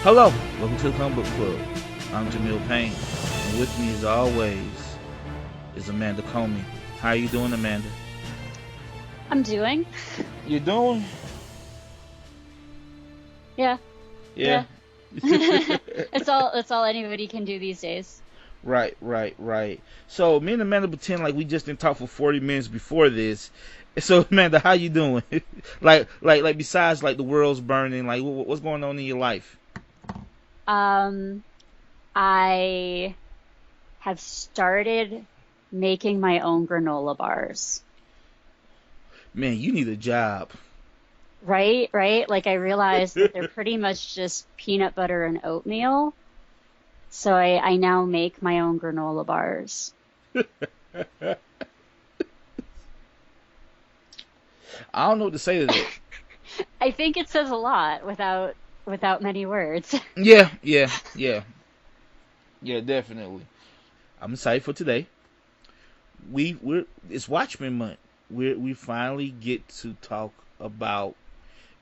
Hello, welcome to the Comic Book Club. I'm Jamill Payne, and with me as always is Amanda Comey. How are you doing, Amanda? I'm doing. You doing? Yeah. Yeah. It's all anybody can do these days. Right. So me and Amanda pretend like we just didn't talk for 40 minutes before this. So Amanda, how you doing? like besides like the world's burning, like what's going on in your life? I have started making my own granola bars. Man, you need a job. Right? Like I realized that they're pretty much just peanut butter and oatmeal. So I now make my own granola bars. I don't know what to say to that. I think it says a lot without many words. Yeah, definitely. I'm excited for today. It's Watchmen month. We finally get to talk about,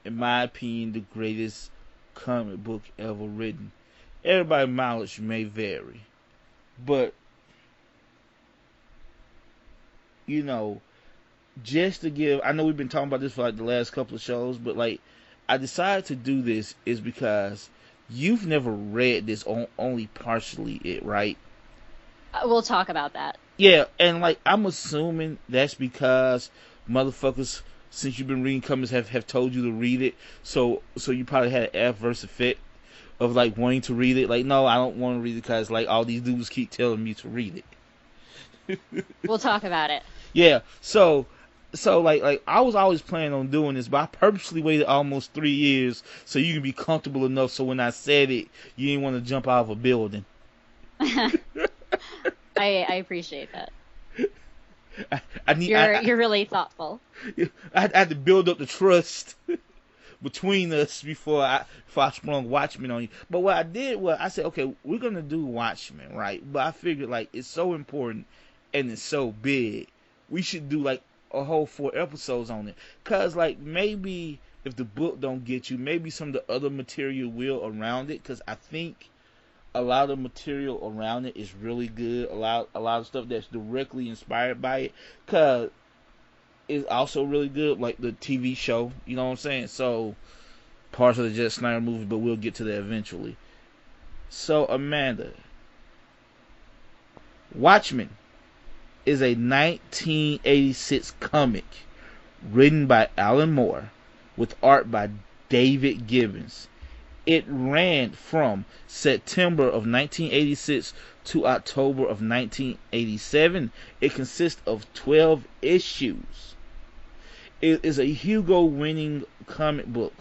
in my opinion, the greatest comic book ever written. Everybody's mileage may vary, but you know, just to give, I know we've been talking about this for like the last couple of shows, but like I decided to do this is because you've never read this, only partially it, right? We'll talk about that. Yeah, and like I'm assuming that's because motherfuckers, since you've been reading comics, have told you to read it, so you probably had an adverse effect of like wanting to read it. Like, no, I don't want to read it because like all these dudes keep telling me to read it. We'll talk about it. Yeah, so like I was always planning on doing this, but I purposely waited almost 3 years so you can be comfortable enough so when I said it, you didn't want to jump out of a building. I appreciate that. I need. You're really thoughtful. I had to build up the trust between us before I sprung Watchmen on you. But what I did was I said, okay, we're gonna do Watchmen, right? But I figured like it's so important and it's so big, we should do like a whole 4 episodes on it. Cause like maybe if the book don't get you, maybe some of the other material will around it. Cause I think a lot of material around it is really good. A lot of stuff that's directly inspired by it, cause it's also really good, like the TV show. You know what I'm saying? So parts of the Jet Snyder movie, but we'll get to that eventually. So Amanda, Watchmen is a 1986 comic written by Alan Moore with art by David Gibbons. It ran from September of 1986 to October of 1987. It consists of 12 issues. It is a Hugo winning comic book,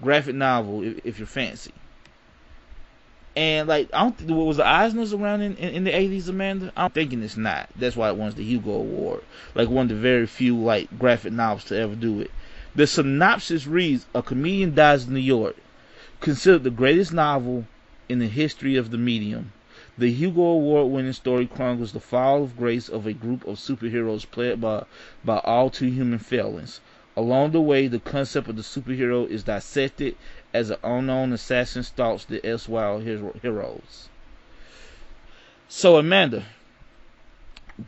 graphic novel, if you're fancy. And like, I don't think, was the Eisners around in the 80s, Amanda? I'm thinking it's not. That's why it won the Hugo Award. Like one of the very few like graphic novels to ever do it. The synopsis reads: a comedian dies in New York. Considered the greatest novel in the history of the medium, the Hugo Award-winning story chronicles the fall of grace of a group of superheroes plagued by all too human failings. Along the way, the concept of the superhero is dissected as an unknown assassin stalks the erstwhile heroes. So, Amanda,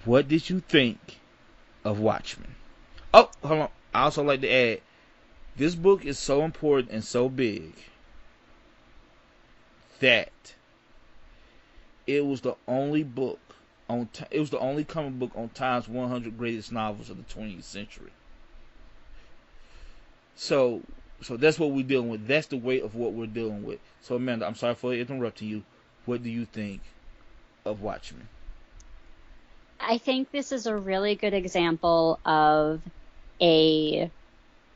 what did you think of Watchmen? Oh, hold on. I also like to add, this book is so important and so big that it was the only book it was the only comic book on Time's 100 greatest novels of the 20th century. So that's what we're dealing with. That's the weight of what we're dealing with. So Amanda, I'm sorry for interrupting you. What do you think of Watchmen? I think this is a really good example of a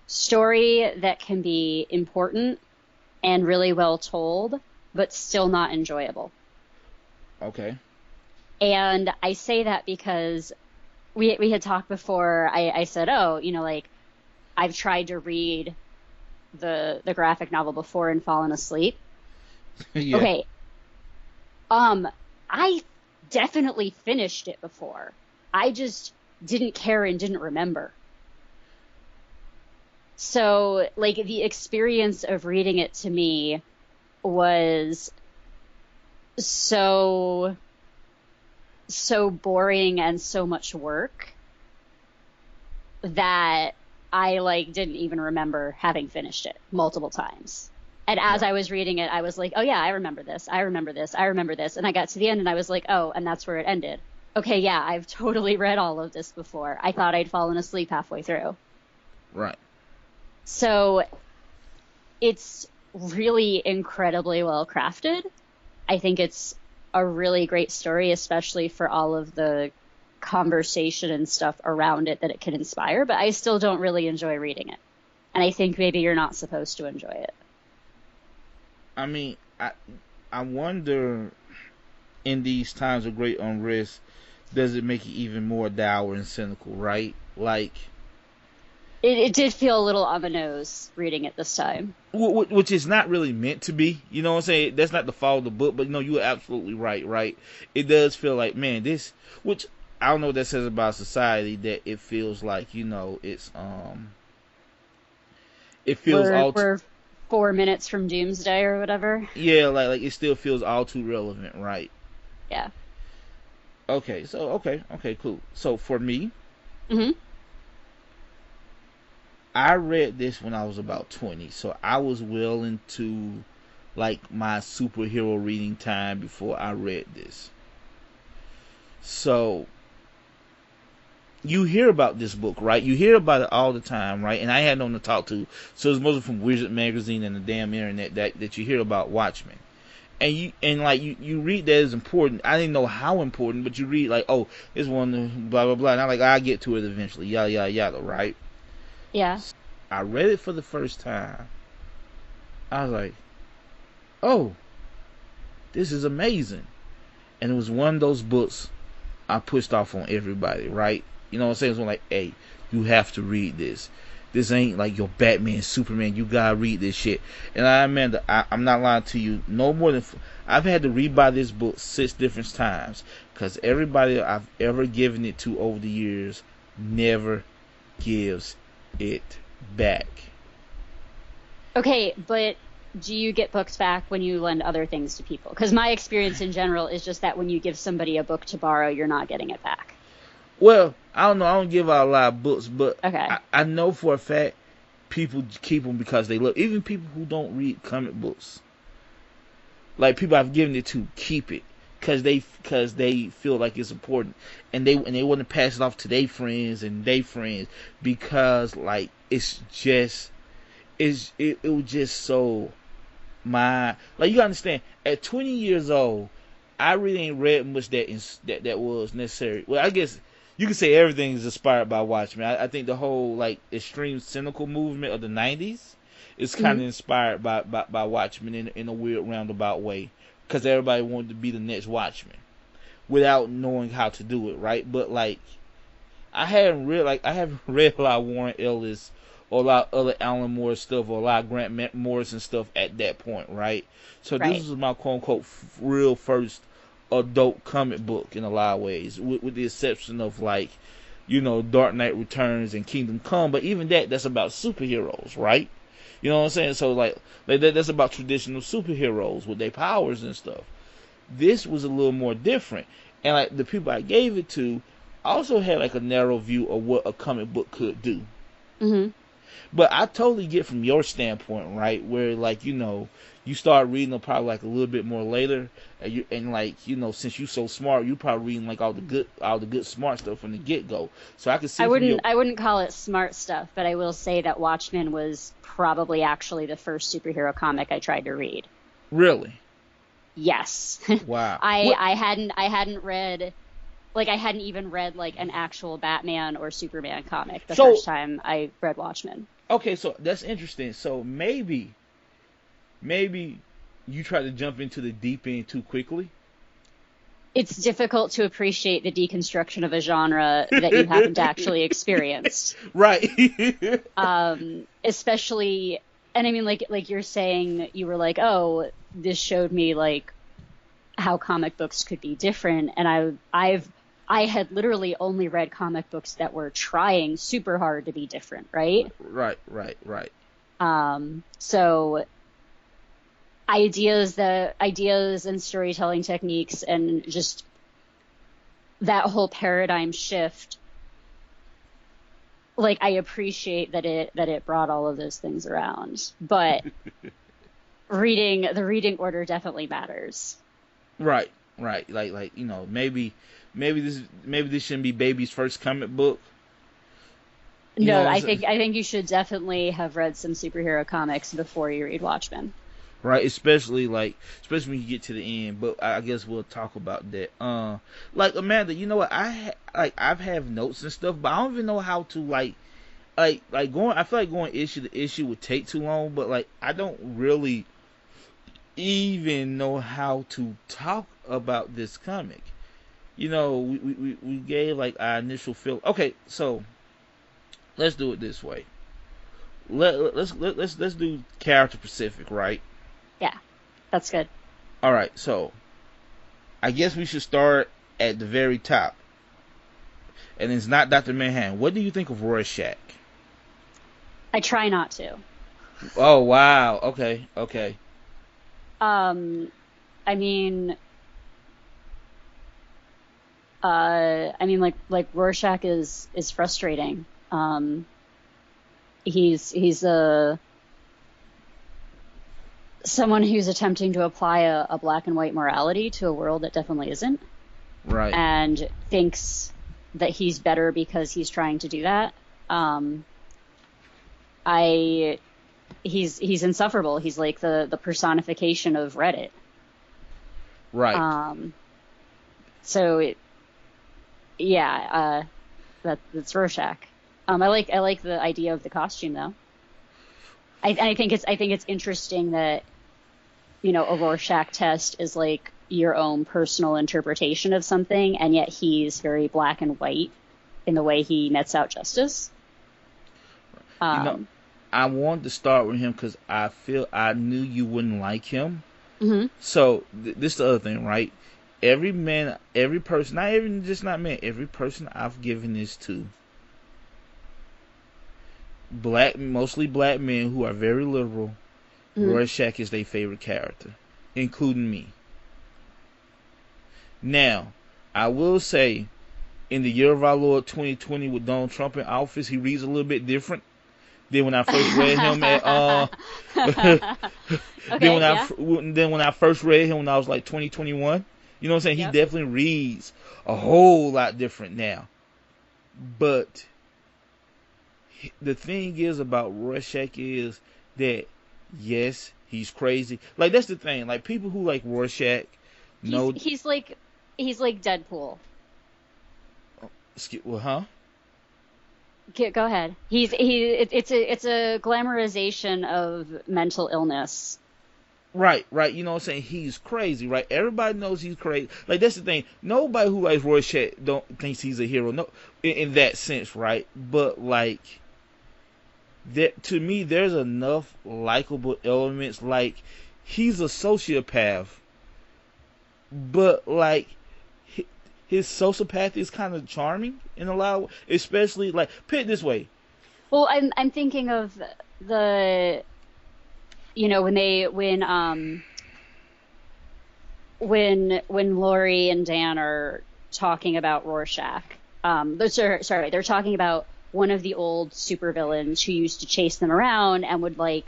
story that can be important and really well told, but still not enjoyable. Okay. And I say that because we had talked before. I said, like I've tried to read the graphic novel before and fallen asleep. Yeah. Okay. I definitely finished it before. I just didn't care and didn't remember. So, like, the experience of reading it to me was so boring and so much work that I like didn't even remember having finished it multiple times. And as I was reading it, I was like, oh yeah, I remember this. I remember this. I remember this. And I got to the end and I was like, oh, and that's where it ended. Okay, yeah, I've totally read all of this before. I thought I'd fallen asleep halfway through. Right. So it's really incredibly well crafted. I think it's a really great story, especially for all of the conversation and stuff around it that it can inspire, but I still don't really enjoy reading it. And I think maybe you're not supposed to enjoy it. I mean, I wonder, in these times of great unrest, does it make it even more dour and cynical, right? Like, it did feel a little on the nose reading it this time. Which is not really meant to be, you know what I'm saying? That's not the fault of the book, but you're absolutely right? It does feel like, man, this, which I don't know what that says about society, that it feels like, it's, it feels we're 4 minutes from doomsday or whatever. Yeah, like it still feels all too relevant, right? Yeah. Okay, so, okay, cool. So for me, I read this when I was about 20, so I was well into like my superhero reading time before I read this. So you hear about this book, right? You hear about it all the time, right? And I had no one to talk to, so it's mostly from Wizard Magazine and the damn internet that you hear about Watchmen. And you read that it's important. I didn't know how important, but you read like, oh, it's one blah blah blah. And I'm like, I'll get to it eventually, yada yada yada, right? Yeah. I read it for the first time. I was like, oh, this is amazing. And it was one of those books I pushed off on everybody, right? You know what I'm saying? It's like, hey, you have to read this. This ain't like your Batman, Superman. You gotta read this shit. And I'm not lying to you. No more than I've had to read by this book 6 different times, because everybody I've ever given it to over the years never gives it back. Okay, but do you get books back when you lend other things to people? Because my experience in general is just that when you give somebody a book to borrow, you're not getting it back. Well, I don't know. I don't give out a lot of books, but okay. I know for a fact people keep them because they love. Even people who don't read comic books, like people I've given it to, keep it because they feel like it's important, and they want to pass it off to their friends and their friends, because like it was just so like, you gotta understand, at 20 years old, I really ain't read much that was necessary. Well, I guess you could say everything is inspired by Watchmen. I think the whole like extreme cynical movement of the 90s is kind of inspired by Watchmen in a weird roundabout way, because everybody wanted to be the next Watchmen without knowing how to do it, right? But like, I haven't read a lot of Warren Ellis or a lot of other Alan Moore stuff, or a lot of Grant Morrison stuff at that point, right? So this was my quote unquote real first adult comic book in a lot of ways, with the exception of like, Dark Knight Returns and Kingdom Come. But even that's about superheroes, right? You know what I'm saying? So like that's about traditional superheroes with their powers and stuff. This was a little more different, and like the people I gave it to also had like a narrow view of what a comic book could do. But I totally get from your standpoint, right? Where like, you start reading them probably like a little bit more later, and like, since you're so smart, you probably reading like all the good smart stuff from the get go. So I could see. I wouldn't call it smart stuff, but I will say that Watchmen was probably actually the first superhero comic I tried to read. Really? Yes. Wow. I hadn't read. Like, I hadn't even read, like, an actual Batman or Superman comic the first time I read Watchmen. Okay, so that's interesting. So maybe you try to jump into the deep end too quickly? It's difficult to appreciate the deconstruction of a genre that you haven't actually experienced. Right. Especially, and I mean, like you're saying, you were like, oh, this showed me, like, how comic books could be different, and I had literally only read comic books that were trying super hard to be different, right? Right. So ideas and storytelling techniques and just that whole paradigm shift. Like, I appreciate that it brought all of those things around, but the reading order definitely matters. Right. Like maybe this shouldn't be baby's first comic book. No, I think you should definitely have read some superhero comics before you read Watchmen. Right, especially when you get to the end. But I guess we'll talk about that. Like Amanda, you know what? I've have notes and stuff, but I don't even know how to like going. I feel like going issue to issue would take too long, but like I don't really even know how to talk about this comic. We gave like our initial feel. Okay, so let's do it this way. Let's do character specific, right? Yeah, that's good. All right, so I guess we should start at the very top, and it's not Dr. Manhattan. What do you think of Rorschach? I try not to. Oh wow. Okay. I mean, like Rorschach is frustrating. He's someone who's attempting to apply a black and white morality to a world that definitely isn't. Right. And thinks that he's better because he's trying to do that. He's insufferable. He's like the personification of Reddit. Right. That's Rorschach. I like the idea of the costume though. I think it's interesting that, a Rorschach test is like your own personal interpretation of something, and yet he's very black and white in the way he nets out justice. I wanted to start with him because I knew you wouldn't like him. Mm-hmm. So this is the other thing, right? Every person, every person I've given this to, mostly black men who are very liberal, mm-hmm. Rorschach is their favorite character, including me. Now, I will say, in the year of our Lord 2020 with Donald Trump in office, he reads a little bit different than when I first read him when I first read him when I was like 2021. You know what I'm saying? Yep. He definitely reads a whole lot different now. But the thing is about Rorschach is that, yes, he's crazy. Like, that's the thing. Like, people who like Rorschach know... He's like Deadpool. Well, huh? Go ahead. It's a glamorization of mental illness. Right. You know what I'm saying? He's crazy, right? Everybody knows he's crazy. Like, that's the thing. Nobody who likes Rorschach thinks he's a hero. No, in that sense, right? But like, to me, there's enough likable elements. Like, he's a sociopath, but like, his sociopathy is kind of charming in a lot of ways, especially like, put it this way. Well, I'm thinking of the, when Lori and Dan are talking about Rorschach, they're talking about one of the old supervillains who used to chase them around and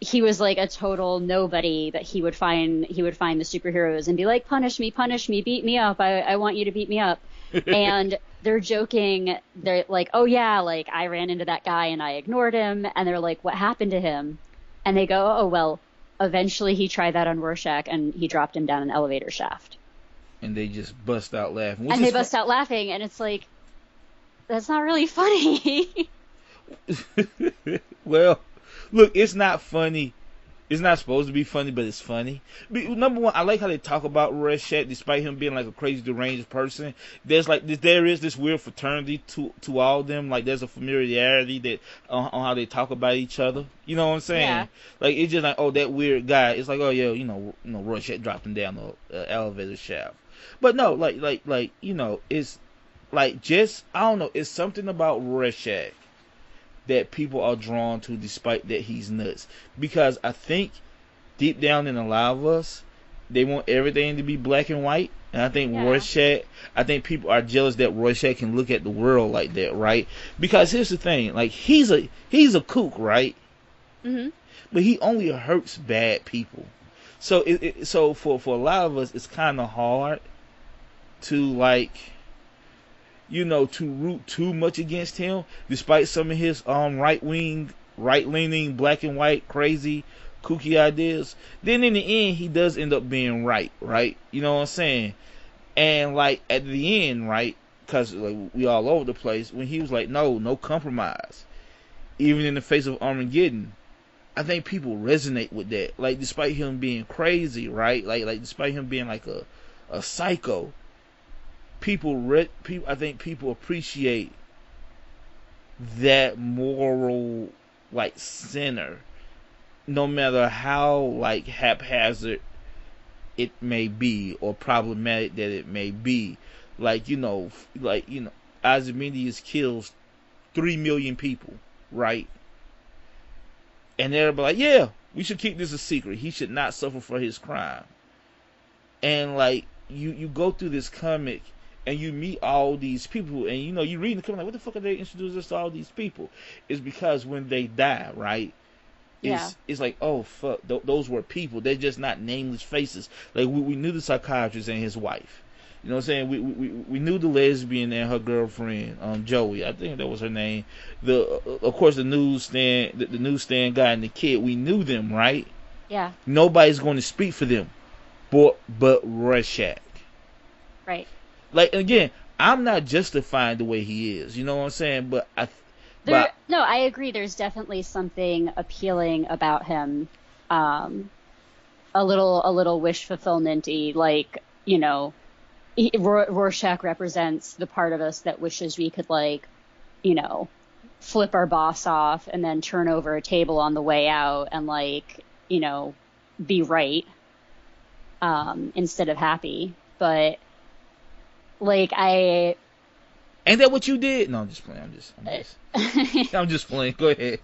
he was like a total nobody, but he would find the superheroes and be like, punish me, beat me up. I want you to beat me up. And they're joking. They're like, oh yeah, like I ran into that guy and I ignored him. And they're like, what happened to him? And they go, oh, well, eventually he tried that on Rorschach and he dropped him down an elevator shaft. And they just bust out laughing. And they bust out laughing, and it's like, that's not really funny. Well, look, it's not funny. It's not supposed to be funny, but it's funny. Number one, I like how they talk about Rorschach, despite him being like a crazy deranged person. There is this weird fraternity to all of them. Like, there's a familiarity that on how they talk about each other. You know what I'm saying? Yeah. Like, it's just like, oh, that weird guy. It's like, oh yeah, Rorschach dropped him down the elevator shaft. But no, it's like, just, I don't know, it's something about Rorschach that people are drawn to, despite that he's nuts. Because I think deep down in a lot of us, they want everything to be black and white. And I think Yeah. Rorschach, I think people are jealous that Rorschach can look at the world like that, right? Because here's the thing, like he's a kook, right? Mm-hmm. But he only hurts bad people. So so for a lot of us, it's kind of hard to like, you know, to root too much against him, despite some of his right leaning, black and white, crazy, kooky ideas. Then in the end, he does end up being right? You know what I'm saying? And like at the end, right? Because like, we all over the place. When he was like, no compromise, even in the face of Armageddon. I think people resonate with that. Like despite him being crazy, right? Like despite him being like a psycho, I think people appreciate that moral like center, no matter how like haphazard it may be or problematic that it may be. Like Ozymandias kills 3 million people, right? And everybody like, yeah, we should keep this a secret. He should not suffer for his crime. And like you go through this comic and you meet all these people, and you read the comic like, what the fuck are they introducing us to all these people? It's because when they die, right? It's like, oh fuck, those were people. They're just not nameless faces. Like we knew the psychiatrist and his wife. You know what I'm saying? We knew the lesbian and her girlfriend, Joey. I think that was her name. Of course the newsstand guy and the kid. We knew them, right? Yeah. Nobody's going to speak for them, but Rorschach. Right. Like again, I'm not justifying the way he is. You know what I'm saying? But no, I agree. There's definitely something appealing about him. A little wish fulfillment-y, like, Rorschach represents the part of us that wishes we could, like, flip our boss off and then turn over a table on the way out and, like, be right instead of happy. But, like, ain't that what you did? No, I'm just playing. I'm just playing. Go ahead.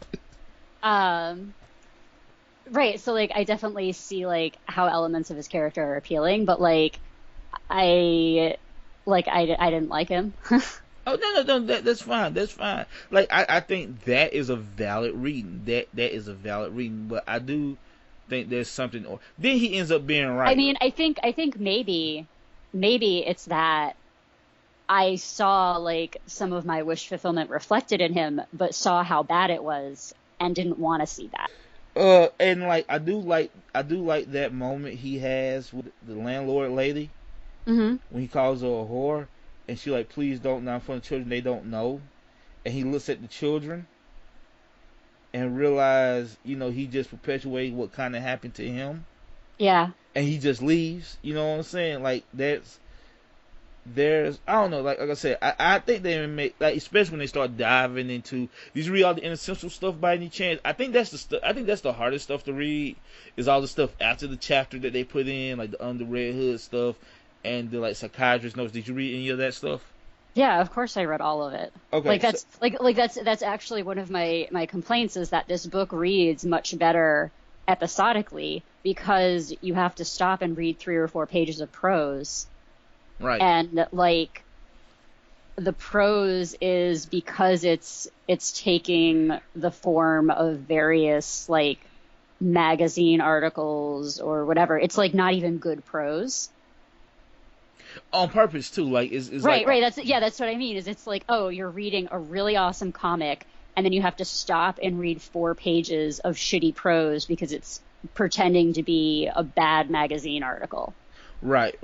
Right. So, like, I definitely see, like, how elements of his character are appealing, but, like, I didn't like him. Oh no, that's fine. Like I think that is a valid reading. That is a valid reading. But I do think there's something. Or then he ends up being right. I mean, I think maybe it's that I saw like some of my wish fulfillment reflected in him, but saw how bad it was and didn't want to see that. And like I do like that moment he has with the landlord lady. Mm-hmm. When he calls her a whore, and she like, please don't, not in front of children, they don't know. And he looks at the children and realize, he just perpetuated what kind of happened to him. Yeah. And he just leaves. You know what I'm saying? Like there's I don't know, like I said, I think they make, like, especially when they start diving into, did you read all the inessential stuff by any chance? I think that's the hardest stuff to read, is all the stuff after the chapter that they put in, like the under Red Hood stuff and the like psychiatrist notes. Did you read any of that stuff? Yeah, of course I read all of it. Okay. Like that's actually one of my complaints, is that this book reads much better episodically because you have to stop and read 3 or 4 pages of prose. Right. And like the prose is, because it's taking the form of various like magazine articles or whatever. It's like not even good prose. On purpose too, like is right, like, right. That's what I mean. Is it's like, oh, you're reading a really awesome comic, and then you have to stop and read 4 pages of shitty prose because it's pretending to be a bad magazine article. Right.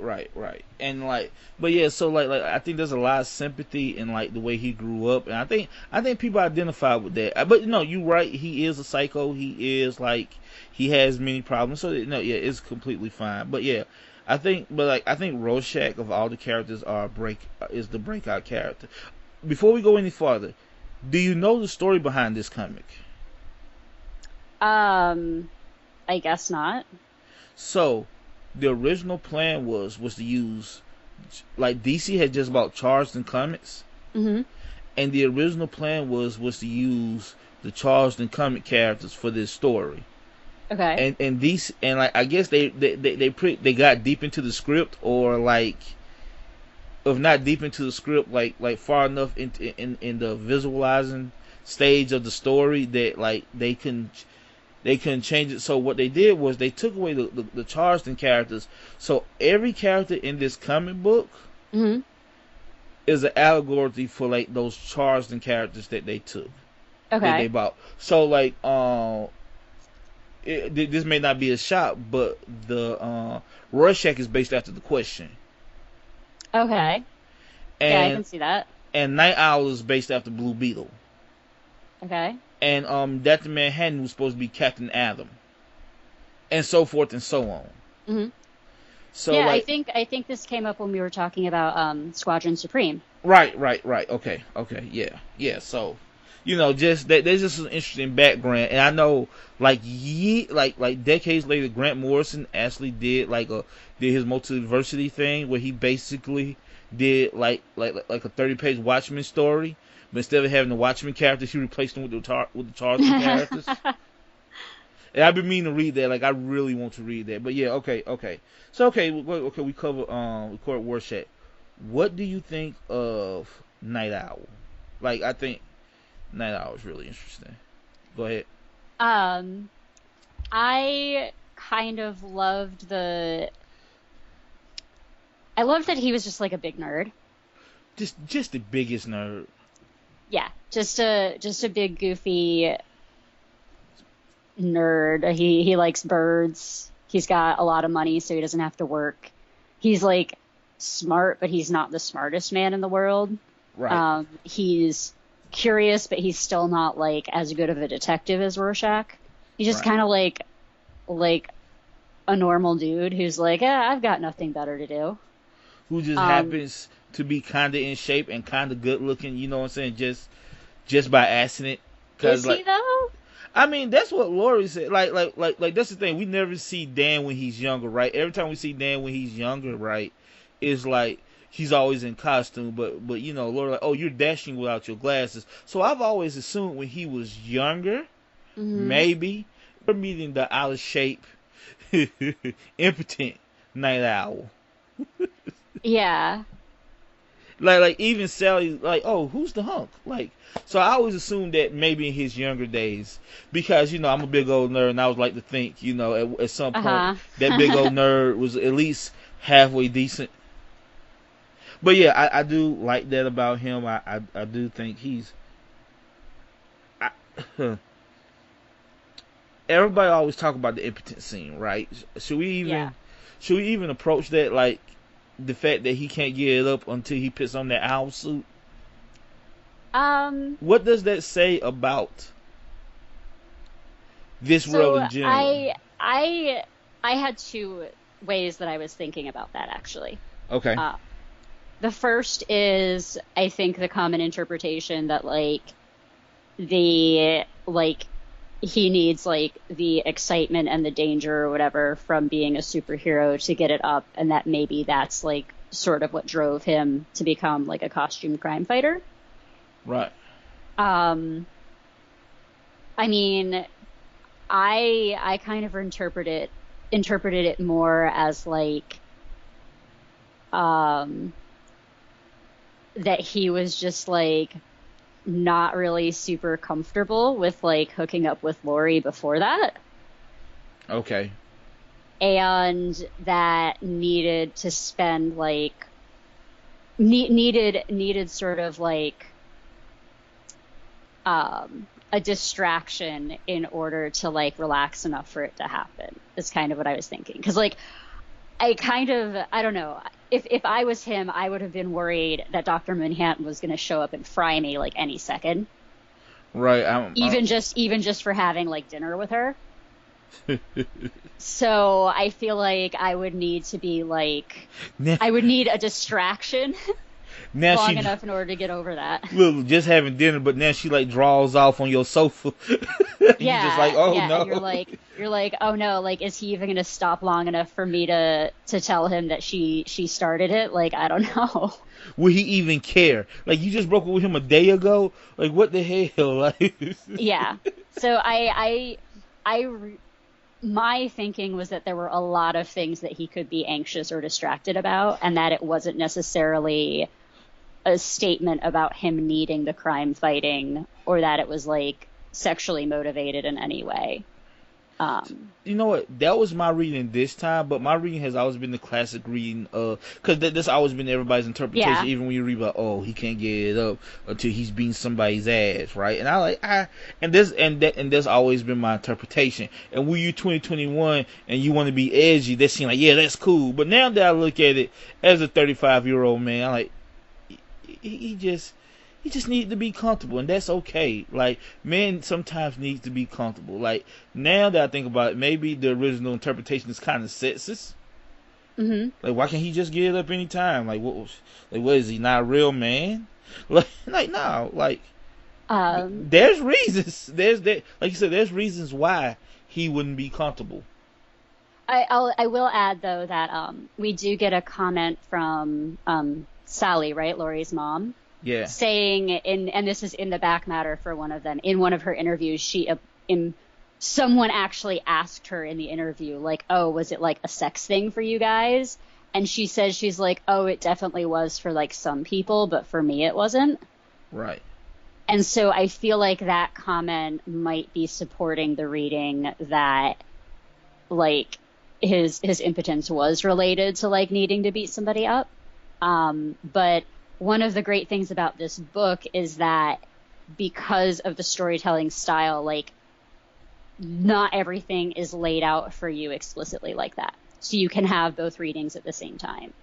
And like, but yeah, so like I think there's a lot of sympathy in like the way he grew up, and I think people identify with that. But you're right. He is a psycho. He is like, he has many problems. So it's completely fine. But yeah. I think Rorschach of all the characters is the breakout character. Before we go any farther, do you know the story behind this comic? I guess not. So, the original plan was to use, like, DC had just bought Charleston Comics, mm-hmm. and the original plan was to use the Charleston comic characters for this story. Okay. And these, and like, I guess they got deep into the script, or like, if not deep into the script, like far enough in the visualizing stage of the story that like they couldn't change it. So what they did was they took away the Charleston characters. So every character in this comic book Mm-hmm. is an allegory for like those Charleston characters that they took, that they Okay. bought. So like this may not be a shot, but the Rorschach is based after the Question, Okay. Yeah, I and can see that. Night Owl is based after Blue Beetle, Okay. and Dr. Manhattan was supposed to be Captain Atom, and so forth and so on. Mm-hmm. So Yeah, like, I think this came up when we were talking about Squadron Supreme. right. Okay. Yeah. So, just that there's just an interesting background, and I know, like, like decades later, Grant Morrison actually did his multiversity thing, where he basically did like a 30-page Watchmen story, but instead of having the Watchmen characters, he replaced them with the Tarzan characters. And I've been meaning to read that. Like, I really want to read that. But yeah, okay. So we covered Rorschach. What do you think of Night Owl? Like, I think Night Owl is really interesting. Go ahead. Um, I kind of I loved that he was just like a big nerd. Just the biggest nerd. Yeah, just a big goofy nerd. He likes birds. He's got a lot of money, so he doesn't have to work. He's like smart, but he's not the smartest man in the world. Right. He's curious, but he's still not like as good of a detective as Rorschach. He's just Right. kind of like a normal dude who's like, I've got nothing better to do. Who just Um, happens to be kind of in shape and kind of good looking, you know what I'm saying? Just by accident. is Cause he like, though? I mean, that's what Lori said. Like that's the thing. We never see Dan when he's younger, right? Every time we see Dan when he's younger, right, it's like he's always in costume. But Lori, like, oh, you're dashing without your glasses. So I've always assumed when he was younger, Hmm. maybe we're meeting the out of shape, impotent Night Owl. Yeah. Like even Sally, like, oh, who's the hunk? Like, so I always assumed that maybe in his younger days, because I'm a big old nerd, and I would like to think, at some point Uh-huh. that big old nerd was at least halfway decent. But yeah, I do like that about him. I do think he's. I, everybody always talk about the impotent scene, right? Should we Yeah. even approach that, like the fact that he can't get it up until he puts on that owl suit? Um, What does that say about this world so in general? I had two ways that I was thinking about that actually. Okay. Uh, the first is I think the common interpretation that the like he needs like the excitement and the danger or whatever from being a superhero to get it up, and that maybe that's like sort of what drove him to become like a costume crime fighter. Right. Um, I mean, I kind of interpreted it more as like um that he was just like not really super comfortable with like hooking up with Lori before that, Okay. and that needed to spend like needed sort of like a distraction in order to like relax enough for it to happen. Is kind of what I was thinking. Because like I don't know. If I was him, I would have been worried that Dr. Manhattan was going to show up and fry me like any second, Right. even just for having like dinner with her. So I feel like I would need to be like now, I would need a distraction now long she enough in order to get over that. look just having dinner, but now she like draws off on your sofa. You just like, oh yeah, no. and you're like, oh no, like is he even gonna stop long enough for me to tell him that she started it? Like I don't know. Will he even care? Like, you just broke up with him a day ago. Like, what the hell? Like, Yeah. So my thinking was that there were a lot of things that he could be anxious or distracted about, and that it wasn't necessarily a statement about him needing the crime fighting, or that it was like sexually motivated in any way. You know what? That was my reading this time, but my reading has always been the classic reading, because that's always been everybody's interpretation. Yeah. Even when you read about, oh, he can't get it up until he's beating somebody's ass, right? And that's always been my interpretation. And when you 2021 and you want to be edgy, that seems like, yeah, that's cool. But now that I look at it as a 35-year-old man, I'm like, he just needs to be comfortable, and that's okay. Like, men sometimes need to be comfortable. Like, now that I think about it, maybe the original interpretation is kind of sexist. Mm-hmm. Like, why can't he just get it up anytime? Like, what is he, not a real man? Like no, like, there's reasons. Like you said, there's reasons why he wouldn't be comfortable. I will add though that we do get a comment from Sally, right, Laurie's mom. Yeah. Saying and this is in the back matter for one of them, in one of her interviews, someone actually asked her in the interview, like, oh, was it like a sex thing for you guys? And she says, she's like, oh, it definitely was for like some people, but for me it wasn't. Right. And so I feel like that comment might be supporting the reading that like his impotence was related to like needing to beat somebody up. But one of the great things about this book is that because of the storytelling style, like, not everything is laid out for you explicitly like that. So you can have both readings at the same time.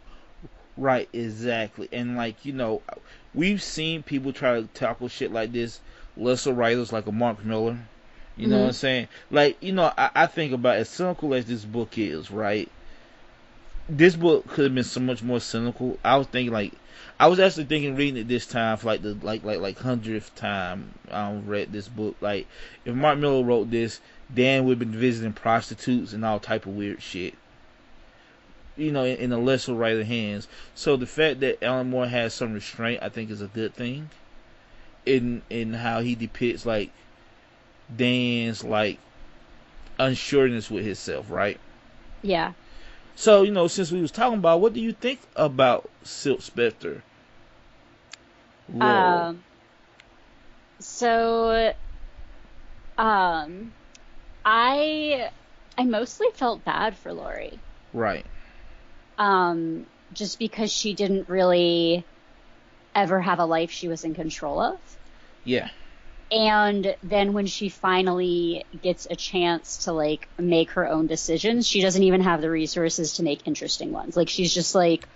Right, exactly. And like, we've seen people try to tackle shit like this, lesser writers like a Mark Miller. You know what I'm saying? Like, I think about as cynical as this book is, right? This book could have been so much more cynical. I was actually thinking reading it this time for like the like 100th time I read this book. Like, if Mark Miller wrote this, Dan would have been visiting prostitutes and all type of weird shit. In the lesser writer hands. So the fact that Alan Moore has some restraint, I think, is a good thing. In how he depicts like Dan's like unsureness with himself, right? Yeah. So, since we was talking about, what do you think about Silk Spectre? I mostly felt bad for Laurie. Right. Just because she didn't really ever have a life she was in control of. Yeah. And then when she finally gets a chance to like make her own decisions, she doesn't even have the resources to make interesting ones. Like, she's just like,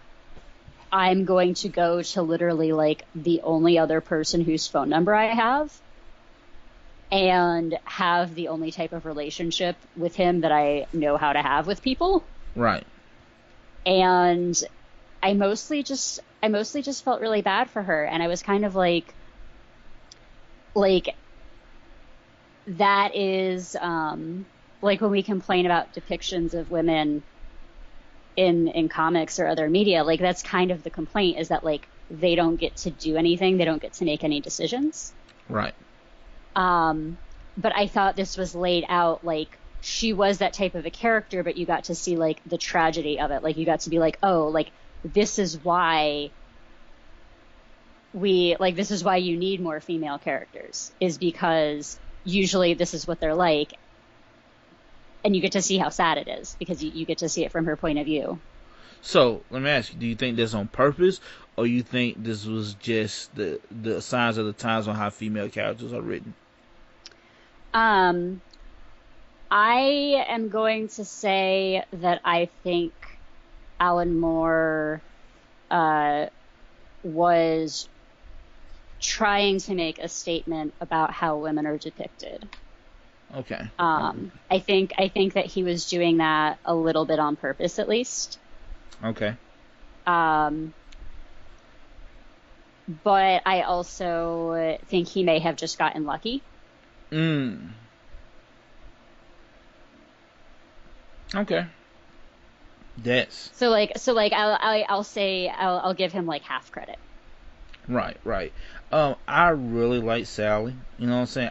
I'm going to go to literally like the only other person whose phone number I have and have the only type of relationship with him that I know how to have with people. Right. And I mostly just felt really bad for her, and I was kind of like that is like when we complain about depictions of women in comics or other media, like that's kind of the complaint, is that like they don't get to do anything, they don't get to make any decisions. Right. But I thought this was laid out like she was that type of a character, but you got to see like the tragedy of it. Like, you got to be like, oh, like this is why this is why you need more female characters, is because usually this is what they're like. And you get to see how sad it is because you get to see it from her point of view. So let me ask you, do you think that's on purpose, or you think this was just the signs of the times on how female characters are written? I am going to say that I think Alan Moore was trying to make a statement about how women are depicted. Okay. I think that he was doing that a little bit on purpose, at least. Okay. But I also think he may have just gotten lucky. Okay. That's so I'll say I'll give him like half credit. Right. I really like Sally. You know what I'm saying?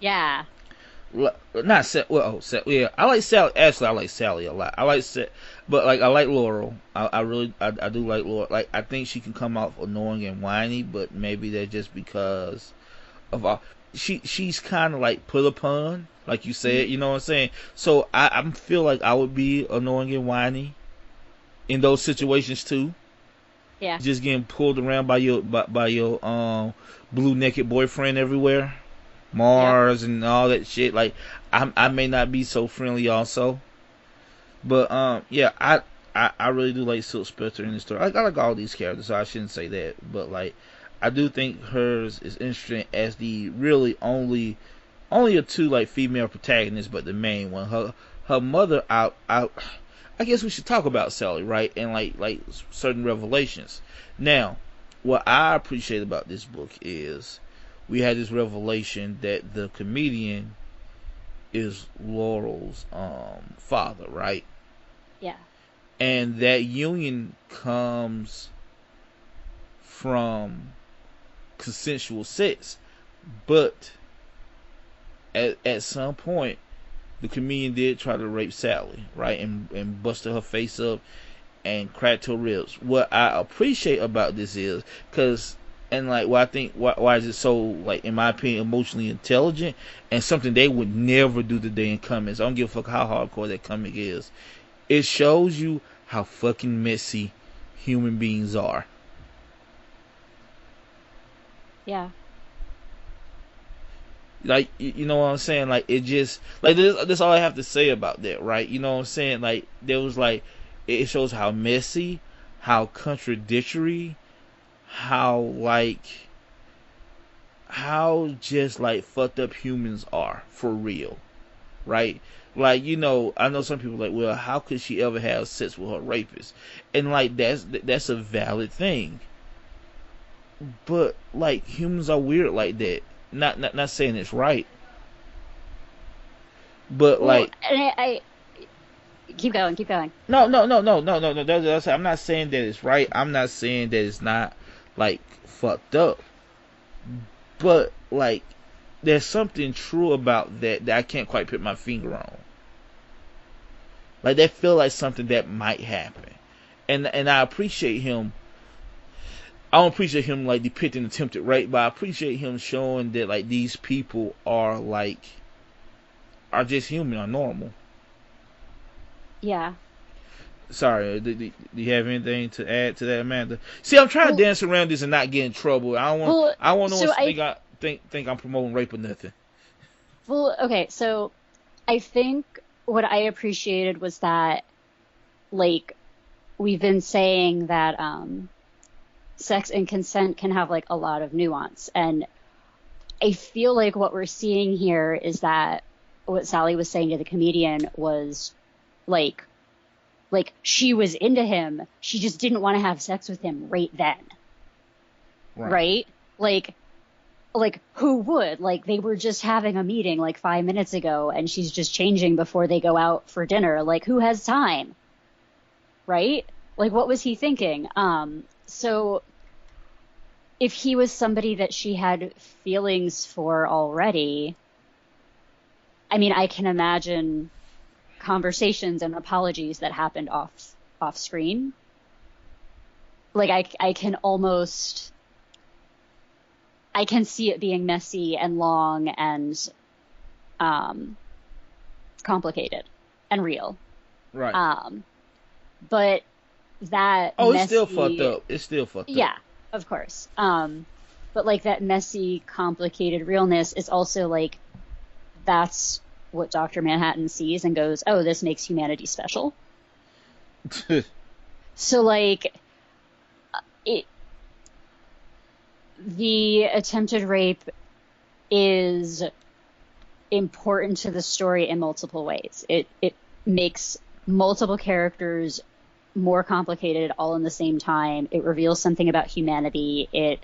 Yeah. not Sally. Well, yeah, I like Sally. Actually, I like Sally a lot. But like I like Laurel. I really I do like Laurel. Like I think she can come off annoying and whiny, but maybe that's just because of all. She's kind of like put upon, like you said. You know what I'm saying? So I feel like I would be annoying and whiny in those situations too. Yeah. Just getting pulled around by your blue naked boyfriend everywhere. Mars and all that shit. Like I may not be so friendly also, but yeah, I really do like Silk Spectre in the story. I like all these characters, so I shouldn't say that, but like I do think hers is interesting as the really only a two like female protagonists, but the main one. Her mother I guess we should talk about Sally, right? And like certain revelations. Now, what I appreciate about this book is we had this revelation that the comedian is Laurel's father, right? Yeah. And that union comes from consensual sex, but at some point the comedian did try to rape Sally, right? And busted her face up and cracked her ribs. What I appreciate about this is because and like what I think why is it so like in my opinion emotionally intelligent and something they would never do today in comics. I don't give a fuck how hardcore that comic is. It shows you how fucking messy human beings are. Yeah. Like you know what I'm saying? Like it just like this all I have to say about that, right? You know what I'm saying? Like there was like it shows how messy, how contradictory, how just like fucked up humans are for real, right? Like you know, I know some people are like, well, how could she ever have sex with her rapist? And like that's a valid thing, but like humans are weird like that. Not saying it's right, but Well, like and I keep going, keep going. no. I'm not saying that it's right. I'm not saying that it's not like fucked up. But like, there's something true about that I can't quite put my finger on. Like that feel like something that might happen, and I appreciate him. I don't appreciate him like depicting attempted rape, but I appreciate him showing that like these people are just human, are normal. Yeah. Sorry, do you have anything to add to that, Amanda? See, I'm trying to dance around this and not get in trouble. I don't want no one to think I'm promoting rape or nothing. Well, okay, so I think what I appreciated was that, like, we've been saying that sex and consent can have like a lot of nuance, and I feel like what we're seeing here is that what Sally was saying to the comedian was like she was into him, she just didn't want to have sex with him right then, right? Like who would? Like they were just having a meeting like 5 minutes ago and she's just changing before they go out for dinner. Like who has time? Right? Like what was he thinking? So if he was somebody that she had feelings for already, I mean, I can imagine conversations and apologies that happened off screen. Like I can almost, I can see it being messy and long and complicated and real. Right. But that it's still fucked up. It's still fucked up. Yeah, of course. But like that messy, complicated realness is also like that's what Dr. Manhattan sees and goes, "Oh, this makes humanity special." So like the attempted rape is important to the story in multiple ways. It makes multiple characters more complicated all in the same time. It reveals something about humanity. It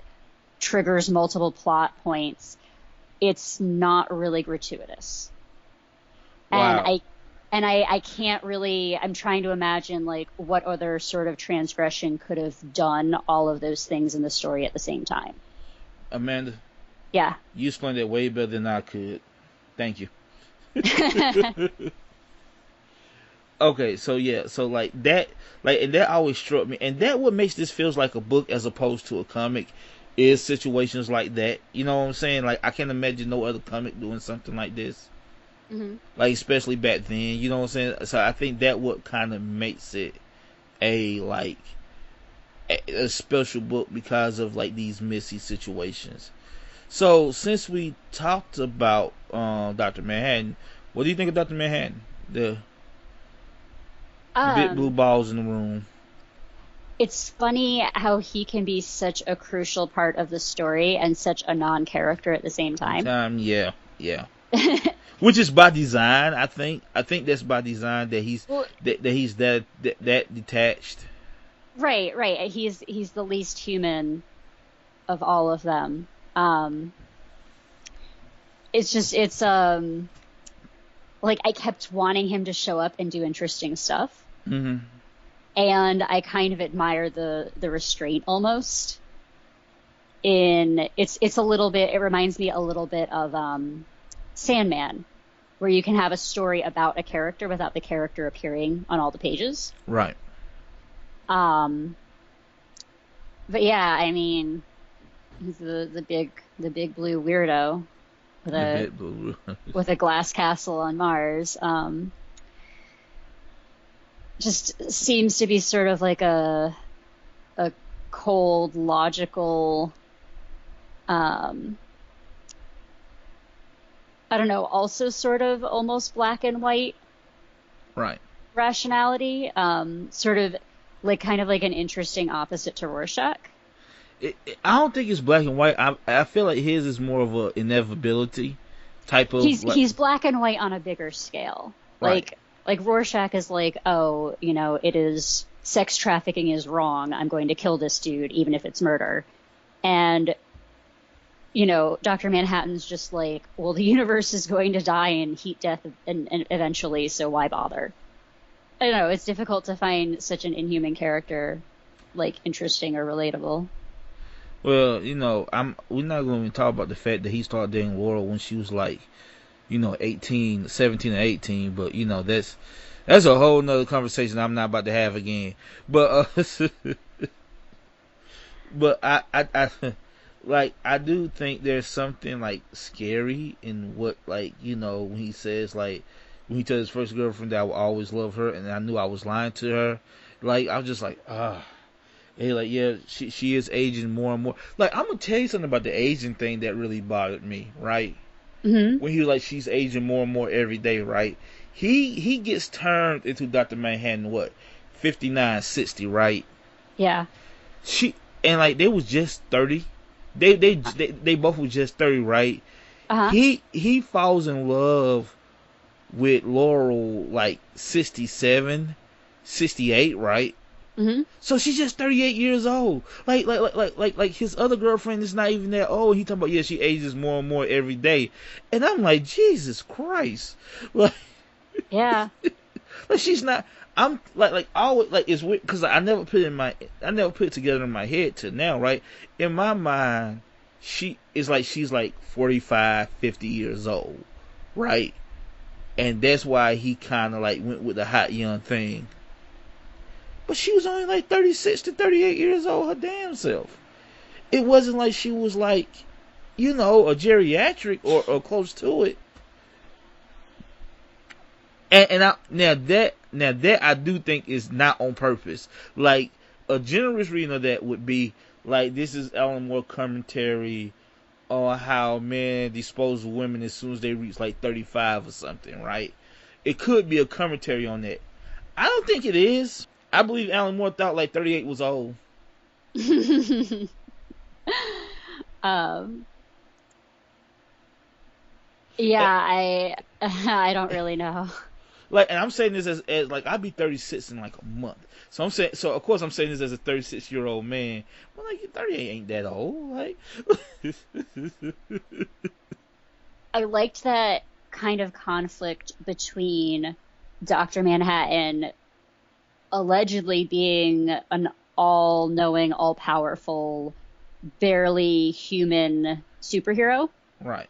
triggers multiple plot points. It's not really gratuitous. Wow. And I can't really, I'm trying to imagine like what other sort of transgression could have done all of those things in the story at the same time. Amanda? Yeah. You explained it way better than I could. Thank you. Okay, so yeah, so like that, and that always struck me, and that what makes this feels like a book as opposed to a comic is situations like that. You know what I'm saying? Like I can't imagine no other comic doing something like this. Hmm. Like especially back then, you know what I'm saying? So I think that what kind of makes it a like a special book because of like these messy situations. So since we talked about Dr. Manhattan, what do you think of Dr. Manhattan? The big blue Um, balls in the room. it's funny how he can be such a crucial part of the story and such a non-character at the same time. Time, yeah, yeah. Which is by design, I think. I think that's by design that Well, he's that detached. right, right. He's the least human of all of them. Um, it's like I kept wanting him to show up and do interesting stuff, Hmm. and I kind of admire the restraint almost. In it's a little bit. It reminds me a little bit of Sandman, where you can have a story about a character without the character appearing on all the pages. Right. Um, but yeah, I mean, he's the big blue weirdo with The a big blue. with a glass castle on Mars. Just seems to be sort of like a cold, logical, um, I don't know, also sort of almost black and white Right. rationality. Sort of like kind of like an interesting opposite to Rorschach. I don't think it's black and white. I feel like his is more of a inevitability type of He's like. he's black and white on a bigger scale. Right. Like Rorschach is like, oh, it is sex trafficking is wrong. I'm going to kill this dude even if it's murder. And Dr. Manhattan's just like, well, the universe is going to die in heat death and eventually, so why bother? I don't know. It's difficult to find such an inhuman character like interesting or relatable. Well, we're not going to talk about the fact that he started dating Laura when she was like, 18, 17 or 18, but that's a whole nother conversation I'm not about to have again. But but I like I do think there's something like scary in what like when he says like when he tells his first girlfriend that I will always love her and I knew I was lying to her. Like I'm just like hey, like yeah, she is aging more and more. Like I'm gonna tell you something about the aging thing that really bothered me, right? Hmm. When he was like she's aging more and more every day, right? He gets turned into Dr. Manhattan what 59, 60, right? Yeah. She and like they was just 30. They both was just 30, right? Uh-huh. He falls in love with Laurel like 67, 68, right? Hmm. So she's just 38 years old. Like his other girlfriend is not even that old. He talking about yeah, she ages more and more every day, and I'm like Jesus Christ, like, Yeah. like she's not. I'm like always like it's weird because I never put it together in my head till now, right? In my mind, she's like 45, 50 years old, right? And that's why he kind of like went with the hot young thing. But she was only like 36 to 38 years old her damn self. It wasn't like she was like, a geriatric or close to it. Now that I do think is not on purpose. Like a generous reading of that would be like this is Alan Moore commentary on how men dispose of women as soon as they reach like 35 or something, right? It could be a commentary on that. I don't think it is. I believe Alan Moore thought like 38 was old. um, yeah, I don't really know. Like, and I'm saying this as like I'll be 36 in like a month. So of course I'm saying this as a 36-year-old man. But like 38 ain't that old, like. I liked that kind of conflict between Dr. Manhattan allegedly being an all-knowing, all-powerful, barely human superhero, Right.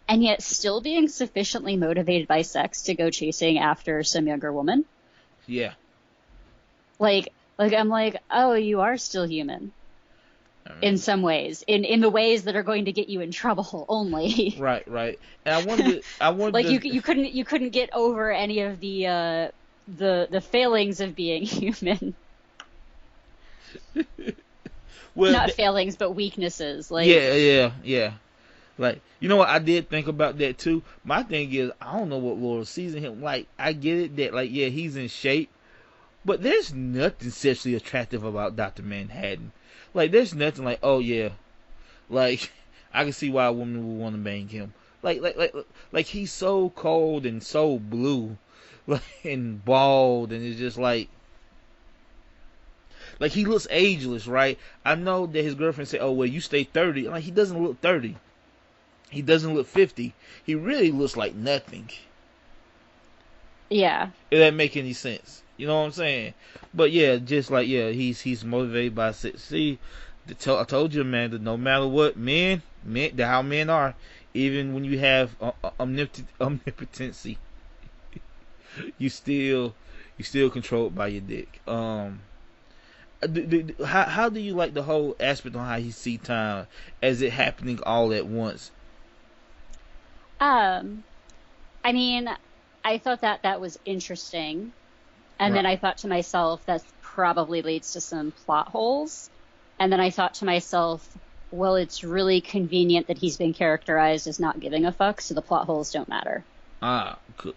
and yet still being sufficiently motivated by sex to go chasing after some younger woman. Yeah. Like I'm like, oh, you are still human I mean, in some ways, in the ways that are going to get you in trouble only. right. And I wanted Like you couldn't get over any of the failings of being human. well, Not failings, but weaknesses. Like, yeah. Like, you know what? I did think about that too. My thing is, I don't know what Laura sees in him. Like, I get it that, like, yeah, he's in shape, but there's nothing sexually attractive about Dr. Manhattan. Like, there's nothing like, oh yeah, like, I can see why a woman would want to bang him. Like he's so cold and so blue, like, and bald, and it's just like he looks ageless, right? I know that his girlfriend said, "Oh well, you stay 30." Like, he doesn't look 30. He doesn't look 50. He really looks like nothing. yeah. If that make any sense, you know what I'm saying? But yeah, just like, yeah, he's motivated by sex. See, I told you, man, that no matter what, men, how men are, even when you have omnipotency, you still controlled by your dick. How do you like the whole aspect on how he see time as it happening all at once? I mean, I thought that was interesting. And then Right. I thought to myself, that probably leads to some plot holes. And then I thought to myself, well, it's really convenient that he's been characterized as not giving a fuck, so the plot holes don't matter. Good.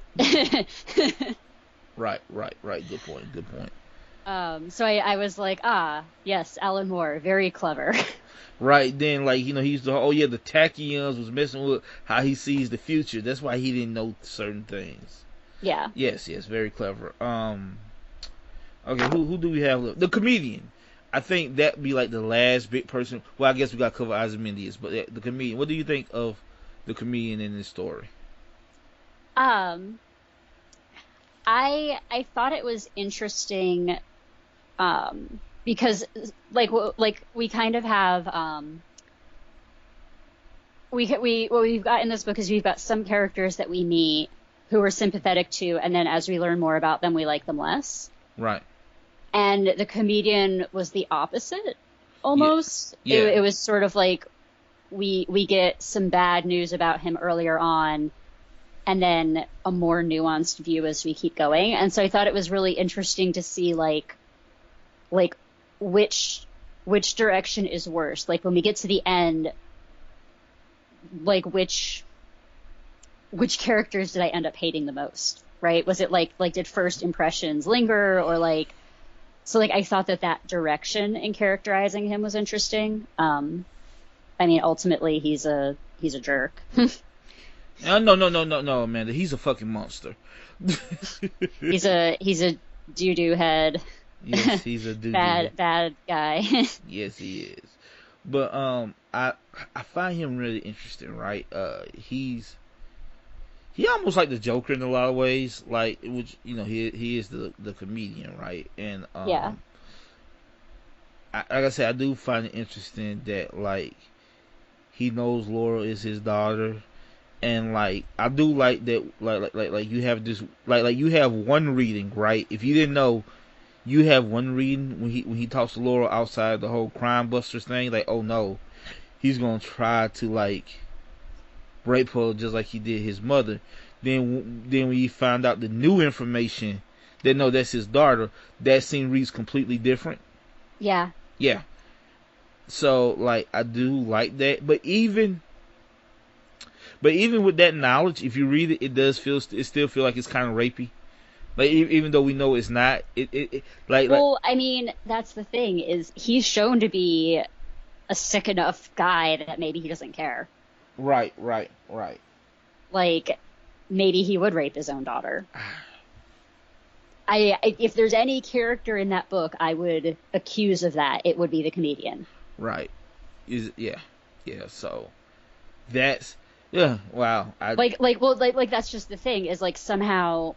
Right. Good point. So I was like, yes, Alan Moore, very clever. Right then, like, he's oh yeah, the tachyons was messing with how he sees the future. That's why he didn't know certain things. Yeah. Yes, very clever. Okay, who do we have left? The comedian. I think that'd be like the last big person. Well, I guess we got to cover Ozymandias, but the comedian. What do you think of the comedian in this story? Um, I thought it was interesting, because like we kind of have, what we've got in this book is we've got some characters that we meet who we're sympathetic to, and then as we learn more about them, we like them less. Right. And the comedian was the opposite, almost. Yeah. It was sort of like we get some bad news about him earlier on, and then a more nuanced view as we keep going. And so I thought it was really interesting to see like which direction is worse. Like when we get to the end, like which characters did I end up hating the most? Right? Was it like did first impressions linger, or like, so like I thought that direction in characterizing him was interesting. I mean, ultimately he's a jerk. No, Amanda. He's a fucking monster. He's a doo-doo head. Yes, he's a dude. bad guy. Yes, he is. But I find him really interesting, right? He almost like the Joker in a lot of ways, like, which, he is the comedian, right? And Yeah. like I said, I do find it interesting that, like, he knows Laura is his daughter, and like I do like that, like you have this, like you have one reading, right? If you didn't know, you have one reading when he talks to Laura outside the whole crime busters thing. Like, oh no, he's gonna try to like rape her just like he did his mother. Then when you find out the new information that no, that's his daughter, that scene reads completely different. Yeah. Yeah. So like I do like that, but even with that knowledge, if you read it, it still feel like it's kind of rapey. Like even though we know it's not, Well, I mean, that's the thing, is he's shown to be a sick enough guy that maybe he doesn't care. Right. Like maybe he would rape his own daughter. If there's any character in that book I would accuse of that, it would be the comedian. Right. Yeah. So that's, yeah. Wow. Like that's just the thing, is like somehow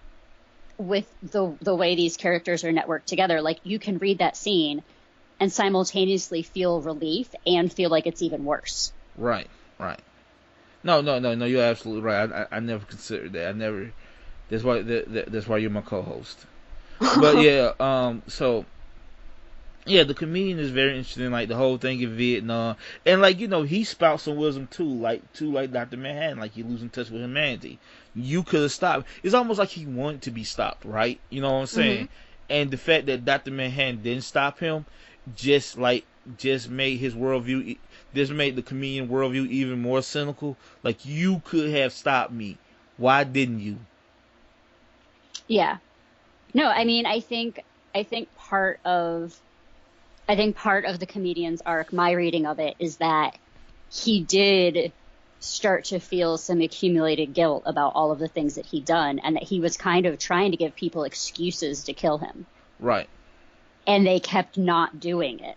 with the way these characters are networked together, like you can read that scene and simultaneously feel relief and feel like it's even worse. Right. No. You're absolutely right. I never considered that. I never. That's why you're my co-host. But yeah. So yeah, the comedian is very interesting. Like the whole thing in Vietnam, and like he spouts some wisdom too. Like Dr. Manhattan, like he losing touch with humanity. You could have stopped. It's almost like he wanted to be stopped, right? You know what I'm saying? And the fact that Dr. Manhattan didn't stop him, just made his worldview. This made the comedian worldview even more cynical. Like you could have stopped me. Why didn't you? Yeah. No, I mean, I think part of the comedian's arc, my reading of it, is that he did start to feel some accumulated guilt about all of the things that he'd done, and that he was kind of trying to give people excuses to kill him. Right. And they kept not doing it.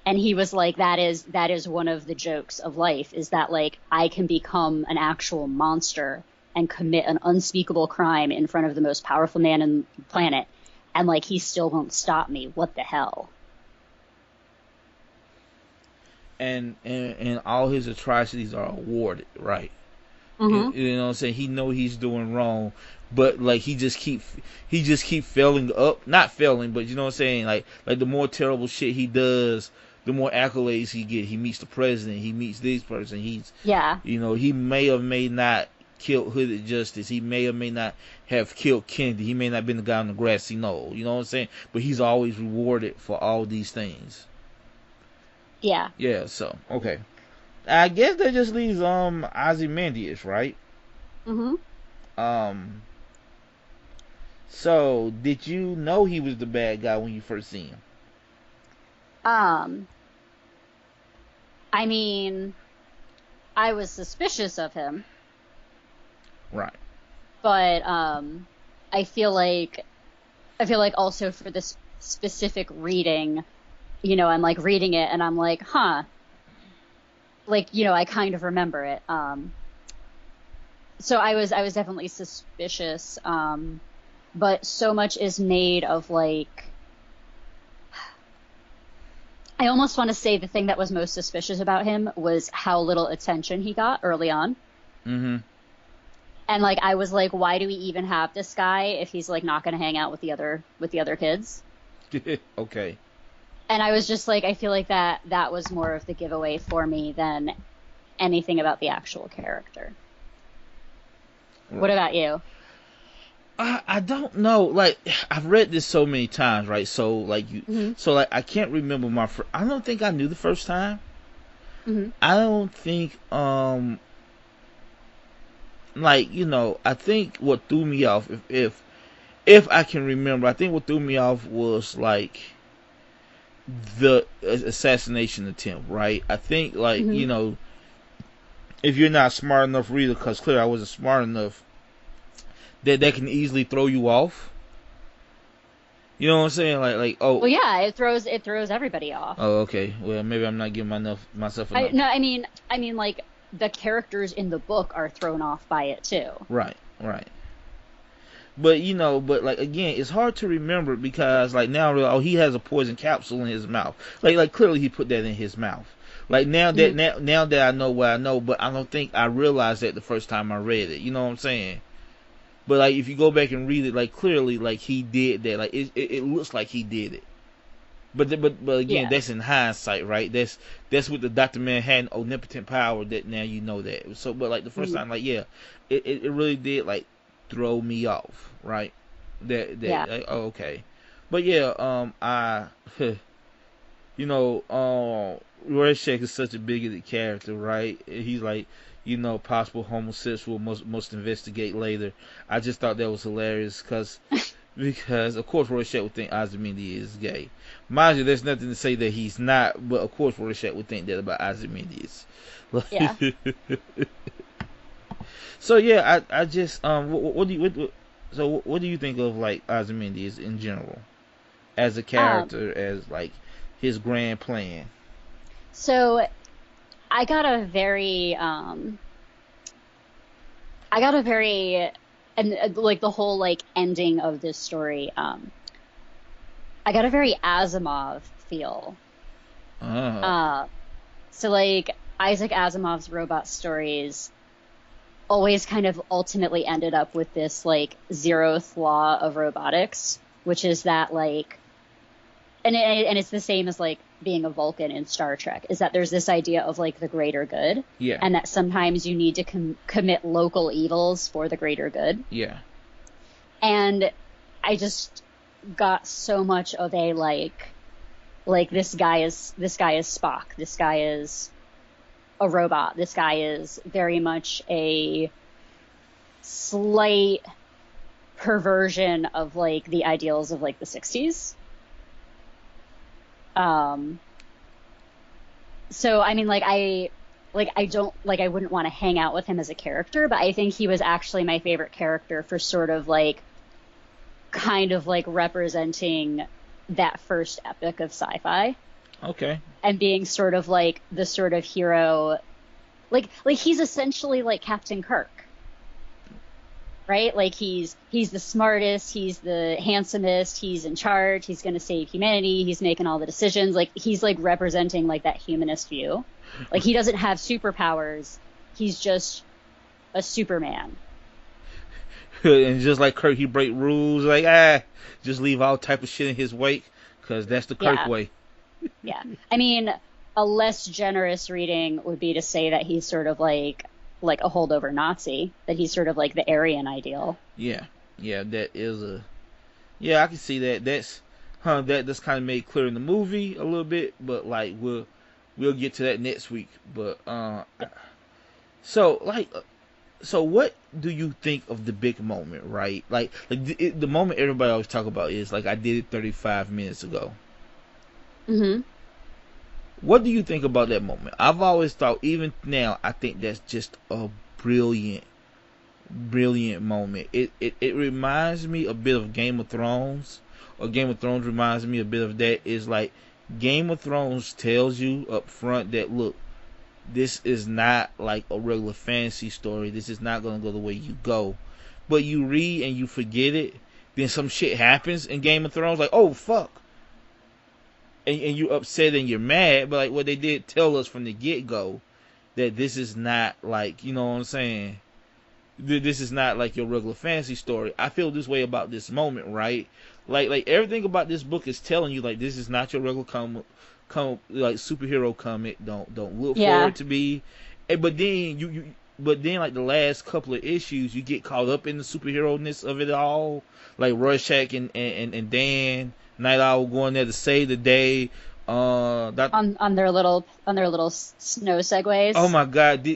And he was like, that is one of the jokes of life, is that like I can become an actual monster and commit an unspeakable crime in front of the most powerful man on the planet, and like he still won't stop me. What the hell? And all his atrocities are awarded, right? You know what I'm saying? He know he's doing wrong, but like he just keep failing up, not failing, but you know what I'm saying? Like the more terrible shit he does, the more accolades he get. He meets the president, he meets this person. He may or may not killed Hooded Justice. He may or may not have killed Kennedy. He may not have been the guy on the grassy knoll. You know what I'm saying? But he's always rewarded for all these things. Yeah. Yeah, so, okay. I guess that just leaves Ozymandias, right? So did you know he was the bad guy when you first seen him? I mean, I was suspicious of him. Right. But I feel like also for this specific reading, I'm like reading it and I'm like, huh. Like, I kind of remember it. So I was definitely suspicious. But so much is made of like, I almost want to say the thing that was most suspicious about him was how little attention he got early on. And like I was like, why do we even have this guy if he's like not going to hang out with the other kids? Okay. And I was just like, I feel like that was more of the giveaway for me than anything about the actual character. Right. What about you? I don't know. Like I've read this so many times, right? So like so like I can't remember I don't think I knew the first time. I don't think like I think what threw me off, if I can remember, I think what threw me off was like the assassination attempt, right? I think like if you're not smart enough reader, because clearly I wasn't smart enough, that can easily throw you off. You know what I'm saying? Like oh. Well, yeah, it throws everybody off. Oh, okay. Well, maybe I'm not giving myself enough. No, I mean like the characters in the book are thrown off by it too. Right. But but like again, it's hard to remember because like now he has a poison capsule in his mouth. Like clearly he put that in his mouth. Like now that now that I know what I know, but I don't think I realized that the first time I read it. You know what I'm saying? But like if you go back and read it, like clearly like he did that. Like it looks like he did it. But again, that's in hindsight, right? That's with the Dr. Manhattan omnipotent power that now you know that. So, but like the first time, like it really did like throw me off, right? Like, oh, okay. But I Rorschach is such a bigoted character, right? He's like possible homosexual, must investigate later. I just thought that was hilarious because of course Rorschach would think Ozymandias is gay. Mind you, there's nothing to say that he's not, but of course Rorschach would think that about Ozymandias. Yeah. So yeah, I just what do you think of like Ozymandias in general as a character, as like his grand plan? So I got a very and like the whole like ending of this story, I got a very Asimov feel. So like Isaac Asimov's robot stories always kind of ultimately ended up with this like zeroth law of robotics, which is that like, and it's the same as like being a Vulcan in Star Trek, is that there's this idea of like the greater good, Yeah. and that sometimes you need to commit local evils for the greater good. Yeah. And I just got so much of a like this guy is Spock, this guy is a robot, this guy is very much a slight perversion of like the ideals of like the 60s. So I mean, I wouldn't want to hang out with him as a character, but I think he was actually my favorite character for sort of like kind of like representing that first epic of sci-fi. Okay. And being sort of like the sort of hero, like he's essentially like Captain Kirk, right? Like he's the smartest, he's the handsomest, he's in charge, he's going to save humanity, he's making all the decisions. Like he's like representing like that humanist view. Like he doesn't have superpowers, he's just a Superman. And just like Kirk, he break rules, like just leave all type of shit in his wake, because that's the Kirk way. Yeah. I mean, a less generous reading would be to say that he's sort of like a holdover Nazi, that he's sort of like the Aryan ideal. Yeah. Yeah, that is I can see that. That's kind of made clear in the movie a little bit, but like we'll get to that next week. But so what do you think of the big moment, right? Like the moment everybody always talk about is like, I did it 35 minutes ago. Mm-hmm. What do you think about that moment? I've always thought, even now, I think that's just a brilliant moment. It reminds me a bit of Game of Thrones, or Game of Thrones reminds me a bit of that. Is like Game of Thrones tells you up front that, look, this is not like a regular fantasy story. This is not going to go the way you go. But you read and you forget it. Then some shit happens in Game of Thrones, like, oh, fuck. And you're upset and you're mad. But like what they did tell us from the get-go, that this is not like, you know what I'm saying? This is not like your regular fantasy story. I feel this way about this moment, right? Like everything about this book is telling you, like, this is not your regular like superhero comic. Don't look for it to be. But then but then like the last couple of issues, you get caught up in the superhero-ness of it all. Like Rorschach and Dan Night Owl going there to save the day. On their little snow segways. Oh my God!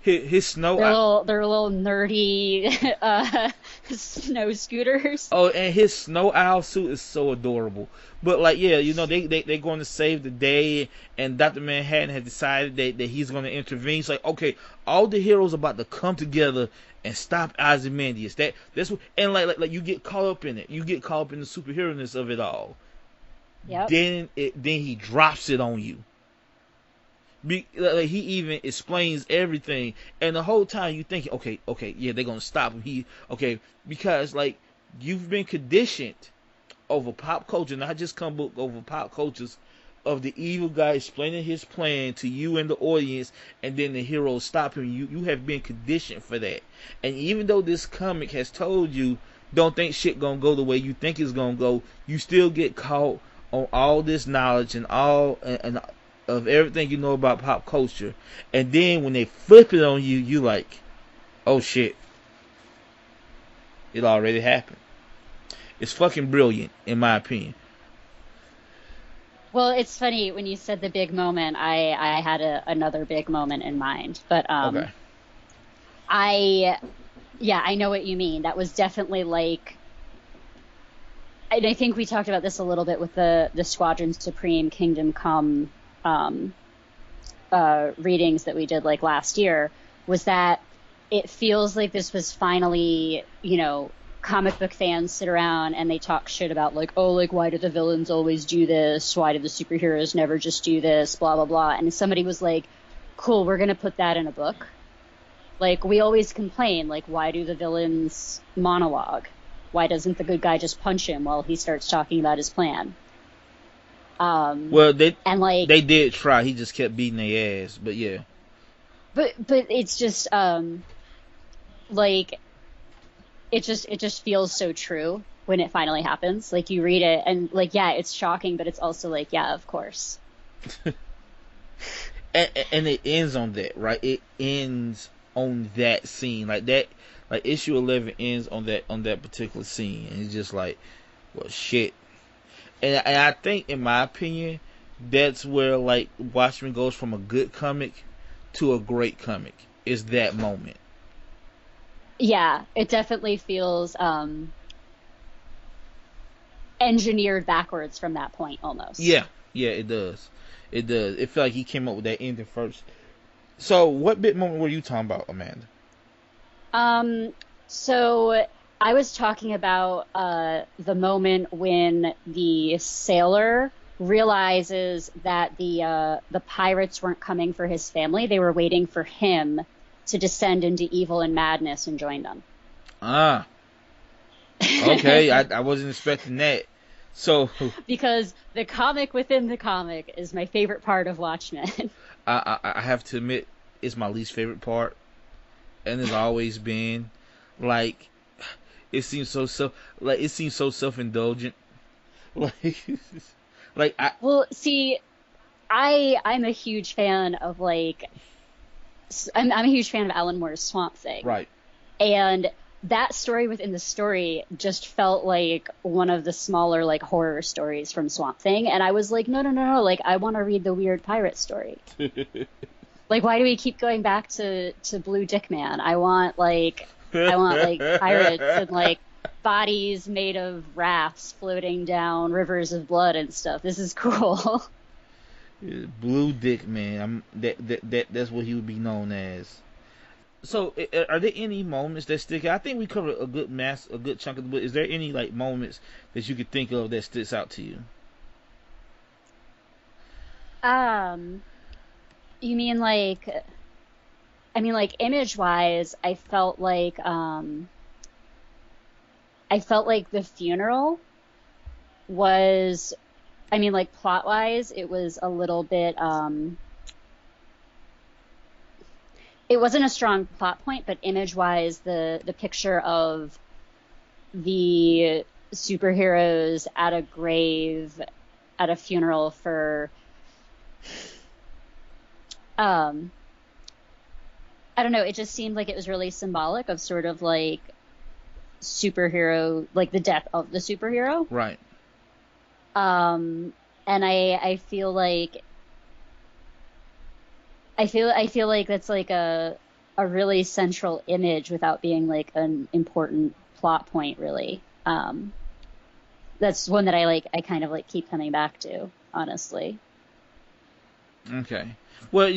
His snow. They're little nerdy snow scooters. Oh, and his snow owl suit is so adorable. But like, yeah, you know, they're going to save the day, and Dr. Manhattan has decided that he's going to intervene. It's like, okay, all the heroes about to come together and stop Ozymandias. That's what, and like you get caught up in it. You get caught up in the superhero-ness of it all. Yep. Then he drops it on you. Like he even explains everything, and the whole time you think, okay, yeah, they're gonna stop him. Because like you've been conditioned over pop culture, not just comic book, over pop cultures, of the evil guy explaining his plan to you and the audience, and then the hero stop him. You have been conditioned for that, and even though this comic has told you, don't think shit gonna go the way you think it's gonna go, you still get caught on all this knowledge and all and of everything you know about pop culture, and then when they flip it on you, you like, oh shit, it already happened. It's fucking brilliant, in my opinion. Well, it's funny when you said the big moment. I had another big moment in mind, but Okay. I know what you mean. That was definitely like, and I think we talked about this a little bit with the Squadron Supreme Kingdom Come readings that we did like last year, was that it feels like this was finally, you know, comic book fans sit around and they talk shit about like, oh, like, why do the villains always do this? Why do the superheroes never just do this? Blah, blah, blah. And somebody was like, cool, we're going to put that in a book. Like, we always complain, like, why do the villains monologue? Why doesn't the good guy just punch him while he starts talking about his plan? Well, they did try. He just kept beating their ass, but yeah. but it's just like it just feels so true when it finally happens. Like you read it and like yeah, it's shocking, but it's also like yeah, of course. And it ends on that, right? It ends on that scene, like that. Like issue 11 ends on that particular scene, and it's just like, well, shit. And I think, in my opinion, that's where like Watchmen goes from a good comic to a great comic. Is that moment? Yeah, it definitely feels engineered backwards from that point almost. Yeah, yeah, it does. It does. It felt like he came up with that ending first. So, what bit moment were you talking about, Amanda? Um, so I was talking about the moment when the sailor realizes that the pirates weren't coming for his family; they were waiting for him to descend into evil and madness and join them. Ah, okay. I wasn't expecting that. So, Because the comic within the comic is my favorite part of Watchmen. I have to admit, it's my least favorite part, and has always been. Like, it seems so self indulgent. Like, like I Well, see, I'm a huge fan of like I'm a huge fan of Alan Moore's Swamp Thing, right. and that story within the story just felt like one of the smaller like horror stories from Swamp Thing, and I was like, no, no, no, no, like I want to read the weird pirate story. Like, why do we keep going back to Blue Dick Man? I want like pirates and like bodies made of rafts floating down rivers of blood and stuff. This is cool. Blue Dick Man. That's what he would be known as. So, are there any moments that stick out? I think we covered a good chunk of the book. Is there any like moments that you could think of that sticks out to you? Um, you mean like I mean like image wise, I felt like the funeral was I mean like plot wise, it was a little bit it wasn't a strong plot point, but image wise the picture of the superheroes at a grave at a funeral for um I don't know, it just seemed like it was really symbolic of sort of like superhero, like the death of the superhero. Right. Um, and I feel like I feel like that's like a really central image without being like an important plot point really. That's one that I kind of like keep coming back to, honestly. Okay. Well,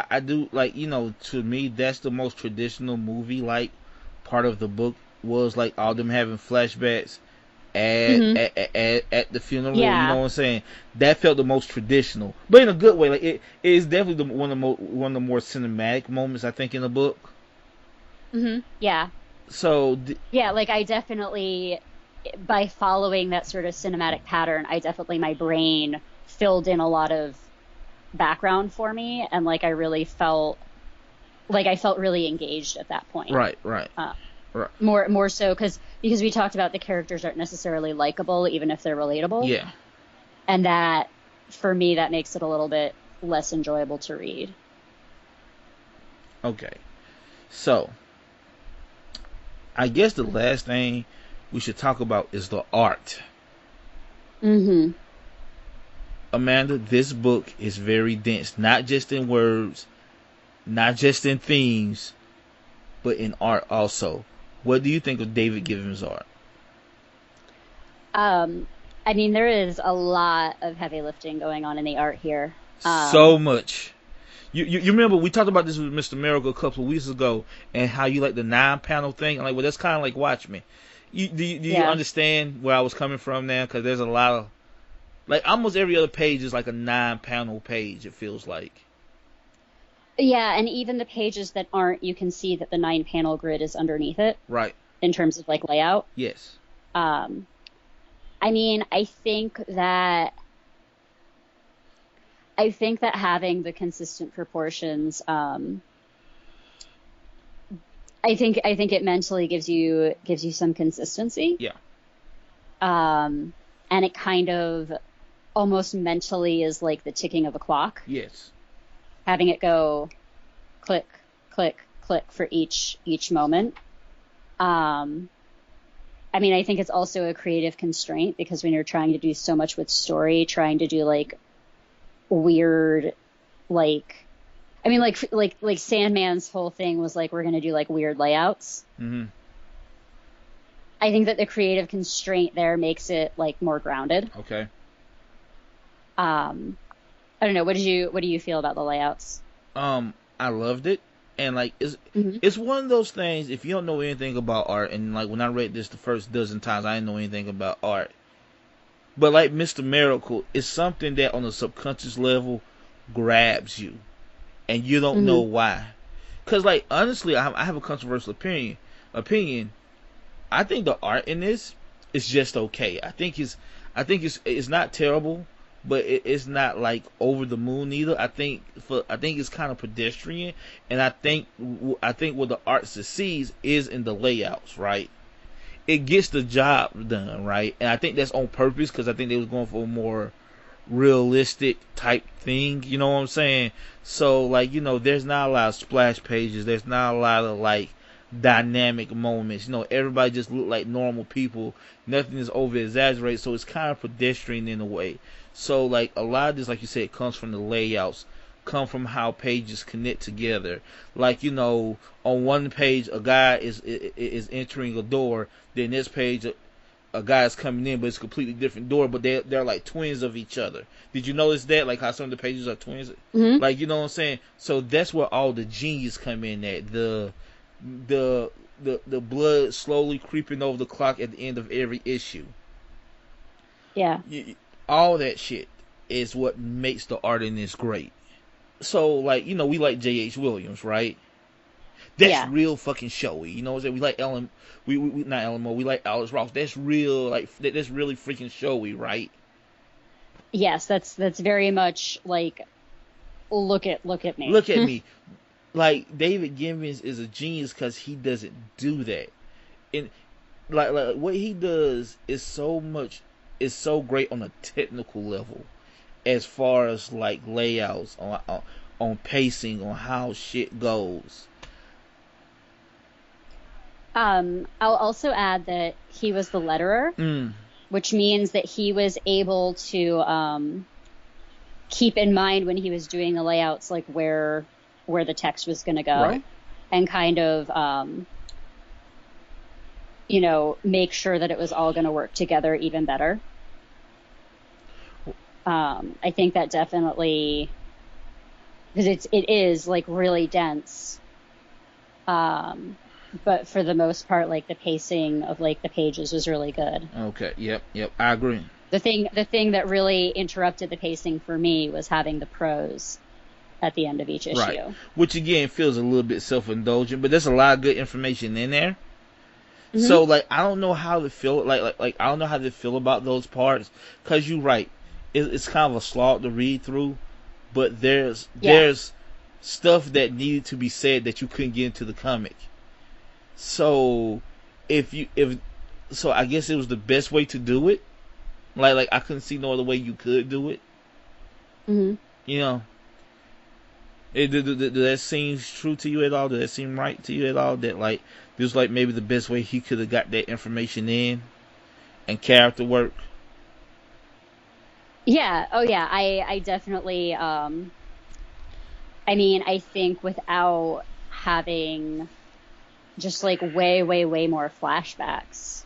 I do like, to me, that's the most traditional movie like part of the book was like all them having flashbacks Hmm. at the funeral. You know Yeah. what I'm saying? That felt the most traditional, but in a good way. Like it is definitely one of the more cinematic moments I think in the book. Hmm. Yeah. So Yeah, like I definitely, by following that sort of cinematic pattern, I definitely, my brain filled in a lot of background for me. And like I felt really engaged at that point. right, right, Uh, right. more so because we talked about the characters aren't necessarily likable, even if they're relatable. Yeah. And that, for me, that makes it a little bit less enjoyable to read. Okay. So I guess the last thing we should talk about is the art. Hmm. Amanda, this book is very dense, not just in words, not just in themes, but in art also. What do you think of David Gibbons' art? Um, I mean, there is a lot of heavy lifting going on in the art here. So much. You remember we talked about this with Mr. Miracle a couple of weeks ago, and how you like the 9 panel thing. I'm like, well, that's kind of like Watchmen. Do you Yeah. understand where I was coming from now? Because there's a lot of like almost every other page is like a 9 panel page. It feels like. Yeah, and even the pages that aren't, you can see that the 9 panel grid is underneath it Right. in terms of like layout. Yes. Um, I mean, I think that having the consistent proportions, I think it mentally gives you some consistency. Yeah. And it kind of almost mentally is like the ticking of a clock, Yes. having it go click, click, click for each moment. I mean, I think it's also a creative constraint because when you're trying to do so much with story, trying to do like weird, like, I mean, like Sandman's whole thing was like, we're going to do like weird layouts. Mm-hmm. I think that the creative constraint there makes it like more grounded. Okay. I don't know. What do you feel about the layouts? I loved it, and like it's one of those things. If you don't know anything about art, and like when I read this the first dozen times, I didn't know anything about art. But like Mr. Miracle, it's something that on a subconscious level grabs you, and you don't know why. Cause like honestly, I have a controversial opinion. I think the art in this is just okay. I think it's not terrible, but it's not like over the moon either. I think it's kind of pedestrian, and I think where the art succeeds is in the layouts, right? It gets the job done, right? And I think that's on purpose because I think they was going for a more realistic type thing. You know what I'm saying? So like there's not a lot of splash pages. There's not a lot of like dynamic moments. Everybody just look like normal people. Nothing is over exaggerated. So it's kind of pedestrian in a way. So like a lot of this, like you said, comes from the layouts, come from how pages connect together. Like on one page a guy is entering a door, then this page a guy is coming in, but it's a completely different door. But they're like twins of each other. Did you notice that? Like how some of the pages are twins. Mm-hmm. Like what I'm saying. So that's where all the genius come in at the blood slowly creeping over the clock at the end of every issue. Yeah. All that shit is what makes the art in this great. So like we like J.H. Williams, right? That's real fucking showy. You know what I'm saying? We like Ellen. We not Ellen Moore. We like Alex Ross. That's real. Like that's really freaking showy, right? Yes, that's very much like look at me. Look at me. Like David Gibbons is a genius because he doesn't do that, and like what he does is so great on a technical level, as far as like layouts on pacing, on how shit goes. I'll also add that he was the letterer, which means that he was able to keep in mind when he was doing the layouts, like where the text was going to go, right, and kind of make sure that it was all going to work together even better. I think that definitely, because it is like really dense, but for the most part, like the pacing of like the pages was really good. Okay, yep, I agree. The thing that really interrupted the pacing for me was having the prose at the end of each issue. Right. Which again feels a little bit self-indulgent, but there's a lot of good information in there. Mm-hmm. So like I don't know how to feel like I don't know how to feel about those parts, because you're right. It's kind of a slog to read through, but there's stuff that needed to be said that you couldn't get into the comic. So so I guess it was the best way to do it. Like I couldn't see no other way you could do it. Mm-hmm. Does that seem true to you at all? Does that seem right to you at all? That like this was like maybe the best way he could have got that information in and character work. Yeah. Oh yeah. I definitely. I mean, I think without having just like way more flashbacks,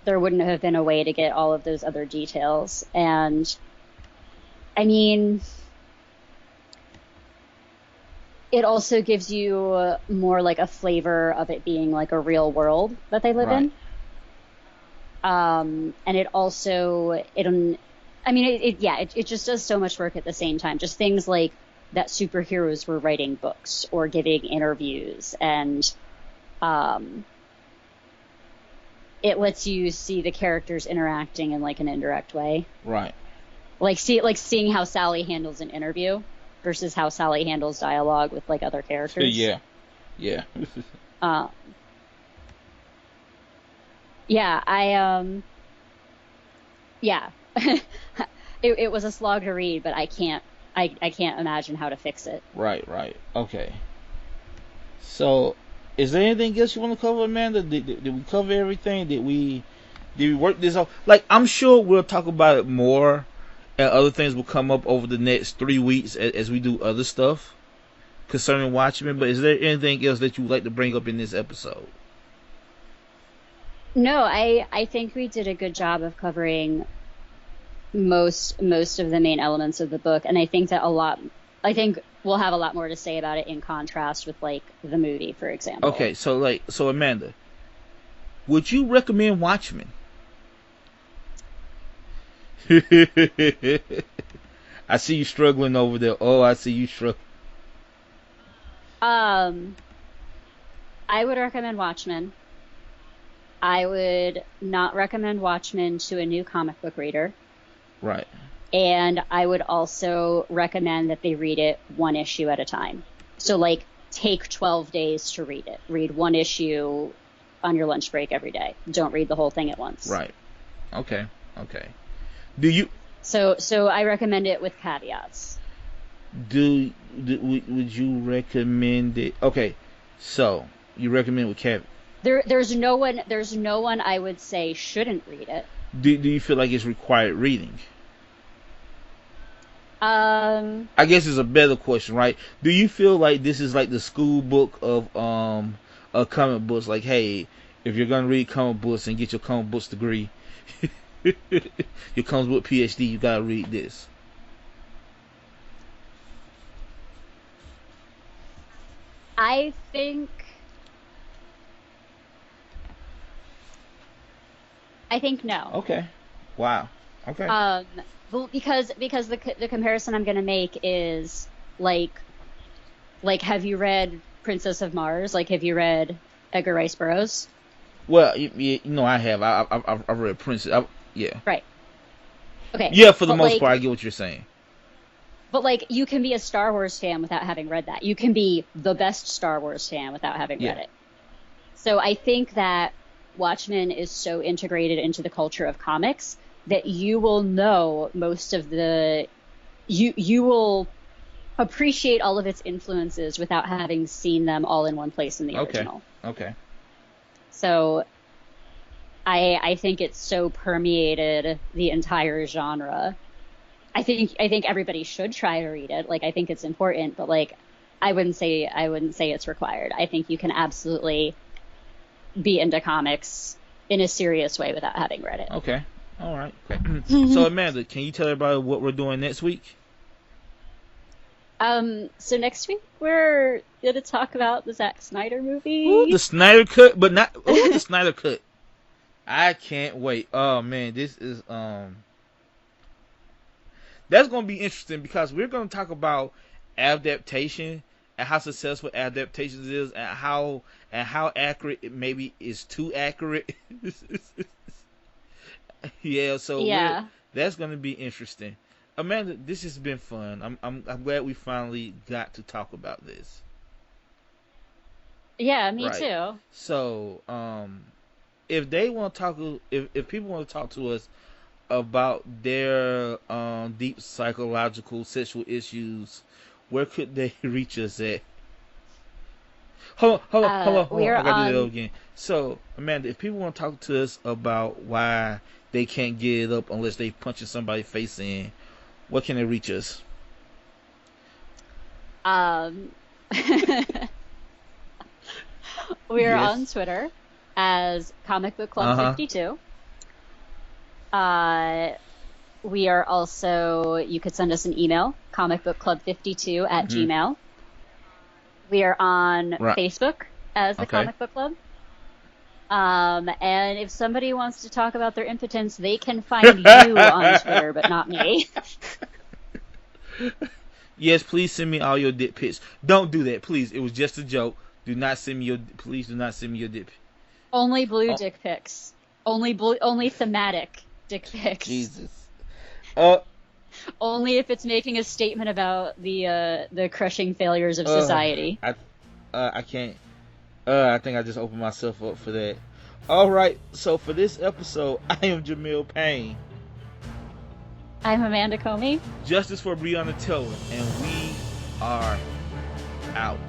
there wouldn't have been a way to get all of those other details. And I mean, it also gives you more like a flavor of it being like a real world that they live in. And it also, it just does so much work at the same time. Just things like that superheroes were writing books or giving interviews, and it lets you see the characters interacting in like an indirect way. Right. Seeing how Sally handles an interview versus how Sally handles dialogue with like other characters. Yeah. Yeah. Uh, yeah, yeah. It was a slog to read, but I can't imagine how to fix it. Right, right. Okay. So, is there anything else you want to cover, Amanda? Did we cover everything? Did we work this out? Like, I'm sure we'll talk about it more, and other things will come up over the next 3 weeks as we do other stuff concerning Watchmen. But is there anything else that you would like to bring up in this episode? No, I think we did a good job of covering most of the main elements of the book, and I think we'll have a lot more to say about it in contrast with like the movie, for example. Okay, so Amanda, would you recommend Watchmen? I see you struggling over there. Oh, I see you struggling. Um, I would recommend Watchmen. I would not recommend Watchmen to a new comic book reader. Right. And I would also recommend that they read it one issue at a time. So, like, take 12 days to read it. Read one issue on your lunch break every day. Don't read the whole thing at once. Right. Okay. Okay. Do you? So I recommend it with caveats. Would you recommend it? Okay. So you recommend with caveats. There's no one I would say shouldn't read it. Do you feel like it's required reading? I guess it's a better question, right? Do you feel like this is like the school book of comic books? Like, hey, if you're gonna read comic books and get your comic books degree, your comic book PhD, you gotta read this. I think no. Okay. Wow. Okay. Well, because the comparison I'm going to make is like have you read Princess of Mars? Like, have you read Edgar Rice Burroughs? Well, you know I have. I've read Princess. Yeah. Right. Okay. Yeah, for the most part, I get what you're saying. But like, you can be a Star Wars fan without having read that. You can be the best Star Wars fan without having read it. So I think that Watchmen is so integrated into the culture of comics that you will know most of the you will appreciate all of its influences without having seen them all in one place in the original. Okay. So I think it's so permeated the entire genre. I think everybody should try to read it. Like, I think it's important, but like I wouldn't say it's required. I think you can absolutely be into comics in a serious way without having read it. Okay. All right. Okay. So Amanda, can you tell everybody what we're doing next week? So next week we're gonna talk about the Zack Snyder movie. Ooh, the Snyder Cut, but not the Snyder Cut. I can't wait. Oh man, this is that's gonna be interesting because we're gonna talk about adaptation and how successful adaptations is and how accurate it maybe is too accurate. Yeah, that's gonna be interesting. Amanda, this has been fun. I'm glad we finally got to talk about this. Yeah, me too. So, if they want to talk, if people want to talk to us about their deep psychological sexual issues, where could they reach us at? Hold on. I gotta do that again. So, Amanda, if people want to talk to us about why they can't get it up unless they punching somebody's face in, where can they reach us? We're on Twitter as Comic Book Club 52. We are also, you could send us an email, comicbookclub52 at gmail. We are on Facebook as the Comic Book Club. And if somebody wants to talk about their impotence, they can find you on Twitter, but not me. Yes, please send me all your dick pics. Don't do that, please. It was just a joke. Please do not send me your dick pics. Only blue dick pics. Only thematic dick pics. Jesus. Only if it's making a statement about the crushing failures of society. I can't. I think I just opened myself up for that. All right, so for this episode, I am Jamill Payne. I'm Amanda Comey. Justice for Breonna Taylor, and we are out.